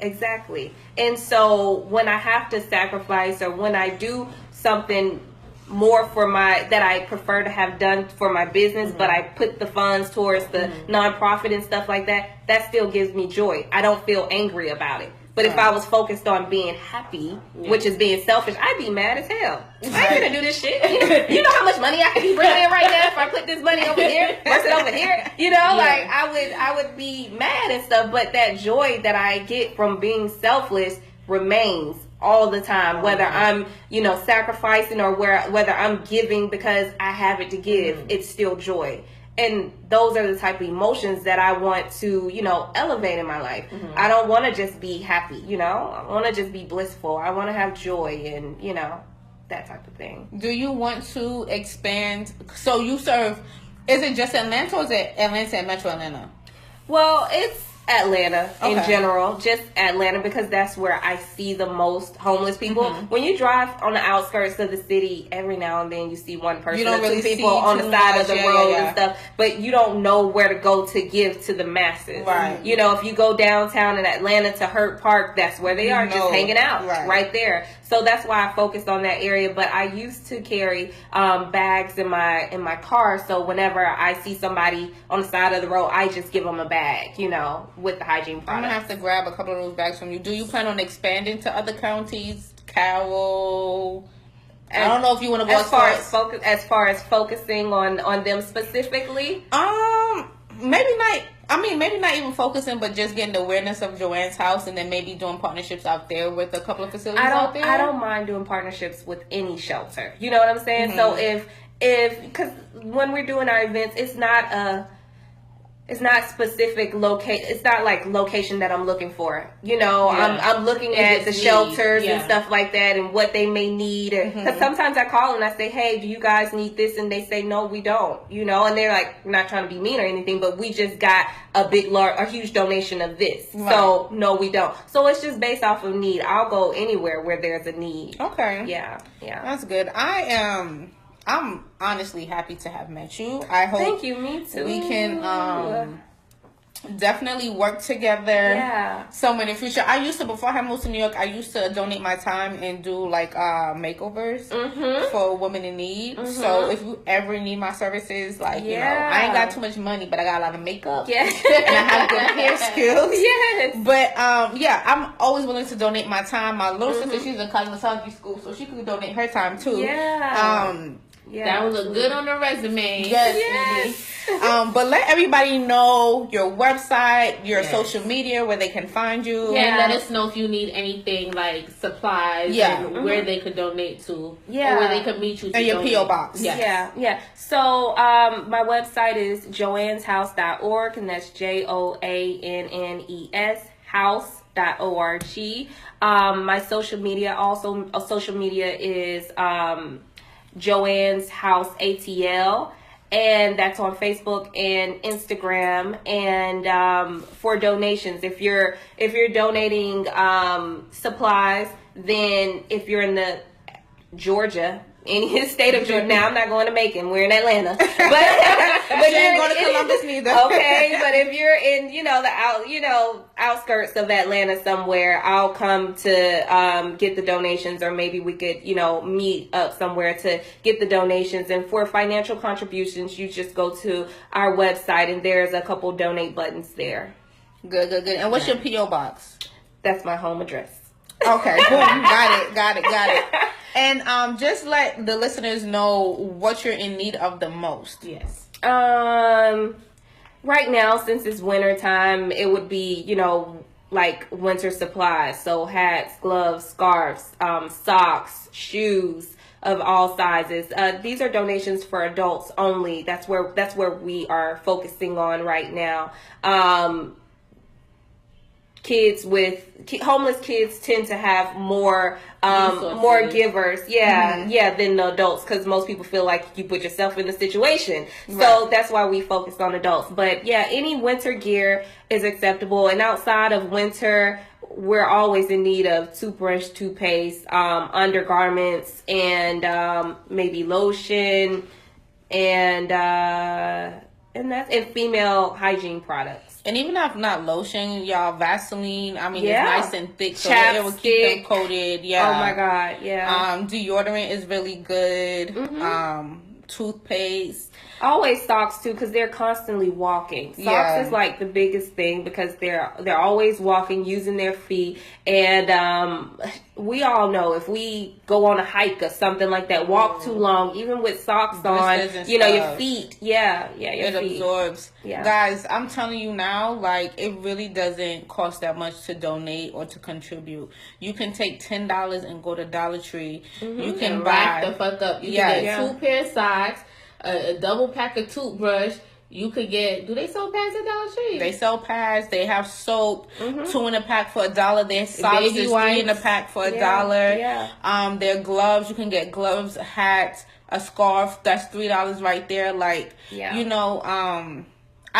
Exactly. And so when I have to sacrifice or when I do something more for that I prefer to have done for my business, but I put the funds towards the nonprofit and stuff like that, that still gives me joy. I don't feel angry about it. But if I was focused on being happy, which is being selfish, I'd be mad as hell. I ain't gonna do this shit. You know how much money I could be bringing in right now if I put this money over here versus over here? Like I would be mad and stuff. But that joy that I get from being selfless remains all the time, whether I'm, sacrificing or whether I'm giving because I have it to give, it's still joy. And those are the type of emotions that I want to, elevate in my life. I don't want to just be happy, I want to just be blissful. I want to have joy and, that type of thing. Do you want to expand? So you serve, is it just Atlanta or is it Atlanta and Metro Atlanta? Well, it's Atlanta in general, just Atlanta, because that's where I see the most homeless people. When you drive on the outskirts of the city, every now and then you see one person or two people on the side of the road and stuff, but you don't know where to go to give to the masses. Right. If you go downtown in Atlanta to Hurt Park, that's where they are, just hanging out right there. So that's why I focused on that area. But I used to carry bags in my car, so whenever I see somebody on the side of the road, I just give them a bag, with the hygiene products. I'm gonna have to grab a couple of those bags from you. Do you plan on expanding to other counties, Carroll? I don't know if you want to go as far as focusing on them specifically. Maybe not I mean, maybe not even focusing, but just getting the awareness of JoAnnes House, and then maybe doing partnerships out there with a couple of facilities out there. I don't mind doing partnerships with any shelter. You know what I'm saying? So if because when we're doing our events, it's not specific location. It's not like location that I'm looking for. You know, I'm looking at the shelters and stuff like that, and what they may need. Because sometimes I call and I say, "Hey, do you guys need this?" And they say, "No, we don't." You know, and they're like, not trying to be mean or anything, but we just got a huge donation of this. Right. So no, we don't. So it's just based off of need. I'll go anywhere where there's a need. Okay. Yeah. That's good. I'm honestly happy to have met you. I hope. Thank you. Me too. We can definitely work together. Somewhere in the future. I used to, before I moved to New York, I used to donate my time and do like makeovers for women in need. So if you ever need my services, like you know, I ain't got too much money, but I got a lot of makeup. And I have good hair skills. But I'm always willing to donate my time. My little sister, she's in cosmetology school, so she could donate her time too. That would look good on the resume. Yes. But let everybody know your website, your social media, where they can find you. And let us know if you need anything like supplies and where they could donate to. Or where they could meet you to and your P.O. box. So my website is JoAnnesHouse.org, and that's JoAnnes house.org. My social media is JoAnnes House ATL, and that's on Facebook and Instagram. And for donations, if you're donating supplies, then if you're in the Georgia, any state of Georgia. Now I'm not going to Macon. We're in Atlanta, but you ain't going to Columbus neither. Okay, but if you're in the outskirts of Atlanta somewhere, I'll come to get the donations, or maybe we could meet up somewhere to get the donations. And for financial contributions, you just go to our website, and there's a couple donate buttons there. Good. And what's your P.O. box? That's my home address. Okay, boom, got it. And just let the listeners know what you're in need of the most. Yes. Right now, since it's winter time, it would be, like winter supplies. So hats, gloves, scarves, socks, shoes of all sizes. These are donations for adults only. That's where we are focusing on right now. Homeless kids tend to have more givers, than the adults, because most people feel like you put yourself in the situation. Right. So that's why we focus on adults. But any winter gear is acceptable. And outside of winter, we're always in need of toothbrush, toothpaste, undergarments, and maybe lotion, and female hygiene products. And even if not lotion, y'all, Vaseline, I mean, it's nice and thick, so it will keep them coated. Oh my God, deodorant is really good. Toothpaste. Always socks too, because they're constantly walking. Socks is like the biggest thing, because they're always walking, using their feet. And we all know, if we go on a hike or something like that, walk too long, even with socks on, your feet. Your it feet absorbs. Guys, I'm telling you now, like, it really doesn't cost that much to donate or to contribute. You can take $10 and go to Dollar Tree. You can rack the fuck up. You can get 2 pair of socks, a double pack of toothbrush. You could get, do they sell pads at Dollar Tree? They sell pads. They have soap, 2 in a pack for $1. Their socks is 3 in a pack for $1. Their gloves, you can get gloves, hats, a scarf. That's $3 right there. Like, I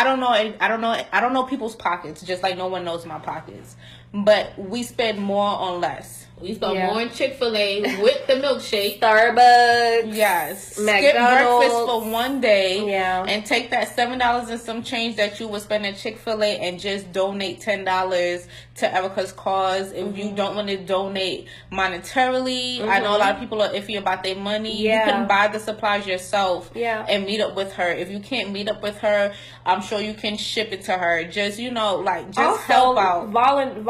don't know people's pockets, just like no one knows my pockets. But we spend more on less. We spend more in Chick-fil-A with the milkshake. Starbucks. Yes. McDonald's. Skip breakfast for one day. And take that $7 and some change that you would spend at Chick-fil-A and just donate $10 to Ericka's cause. If you don't want to donate monetarily, I know a lot of people are iffy about their money. You can buy the supplies yourself and meet up with her. If you can't meet up with her, I'm sure you can ship it to her. Just, also, help out.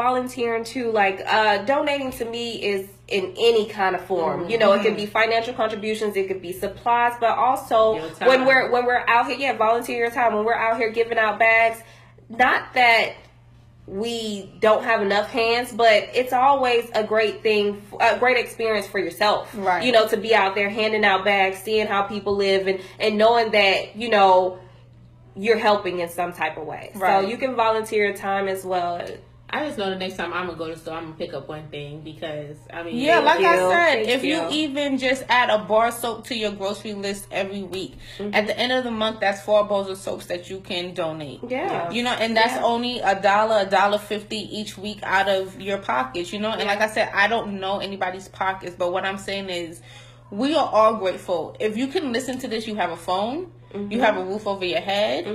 Volunteering too, donating to me is in any kind of form. It could be financial contributions, it could be supplies, but also when we're out here, volunteer your time. When we're out here giving out bags, not that we don't have enough hands, but it's always a great thing, a great experience for yourself. Right. You know, to be out there handing out bags, seeing how people live, and knowing that, you know, you're helping in some type of way. Right. So you can volunteer your time as well. I just know the next time I'm gonna go to the store, I'm gonna pick up one thing because I mean, Yeah, like I said, Thank if you you. even just add a bar soap to your grocery list every week, at the end of the month, that's 4 bowls of soaps that you can donate. Yeah. You know, and that's only $1.50 each week out of your pockets, you know? And like I said, I don't know anybody's pockets, but what I'm saying is we are all grateful. If you can listen to this, you have a phone, you have a roof over your head.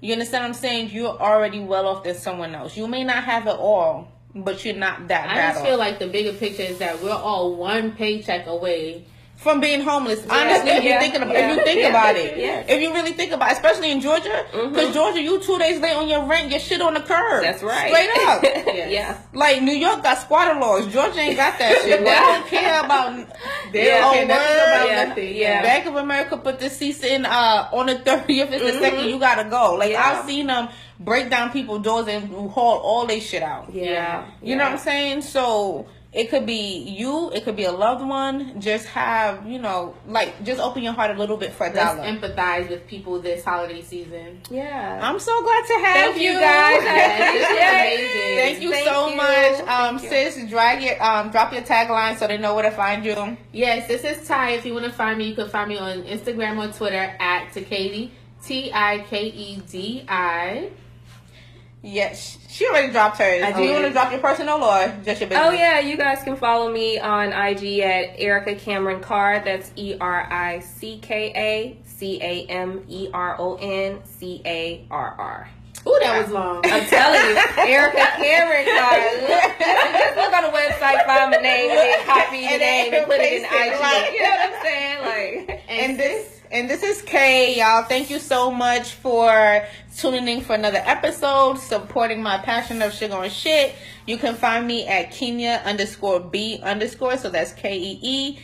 You understand what I'm saying? You're already well off than someone else. You may not have it all, but you're not that bad I just off. feel like the bigger picture is that we're all one paycheck away From being homeless, honestly, if you think about it, if you really think about it, especially in Georgia, because Georgia, you 2 days late on your rent, your shit on the curb. That's right. Straight up. Yeah. Like New York got squatter laws. Georgia ain't got that shit. They don't care about. They don't care nothing about Yeah. nothing. Yeah. Bank of America put the cease in on the 30th. It's the second you gotta go. Like I've seen them break down people's doors and haul all their shit out. Yeah. You know what I'm saying? So it could be you, it could be a loved one. Just have, you know, like, just open your heart a little bit for a Let's dollar. empathize with people this holiday season. Yeah. I'm so glad to have Thank you guys. This is amazing. Thank you Thank so you. much. Thank you. Sis, drop your tagline so they know where to find you. Yes, this is Ty. If you want to find me, you can find me on Instagram or Twitter at Tikedi, Tikedi. Yes, she already dropped hers. I Do you did. want to drop your personal or just your business? Oh yeah, you guys can follow me on IG at Ericka Cameron Carr. That's ERICKACAMERONCARR. Ooh, that was long. I'm telling you, Ericka Cameron Carr. Just look on the website, find my name, and then copy your name and put it in IG. Right. You know what I'm saying? Like, And this is Kay, y'all. Thank you so much for tuning in for another episode, supporting my passion of sugar and shit. You can find me at Kenya_B_. So that's KEENYA_B_.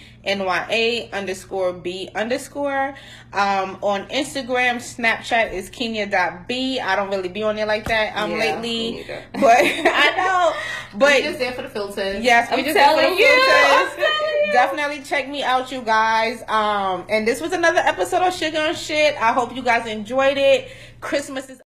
On Instagram, Snapchat is Kenya.B. I don't really be on there like that me lately. neither. But I know. But We're just there for the filters. yes, we I'm just telling did the you. filters. I'm telling you. Definitely check me out, you guys. And this was another episode of Sugar and Shit. I hope you guys enjoyed it. Christmas is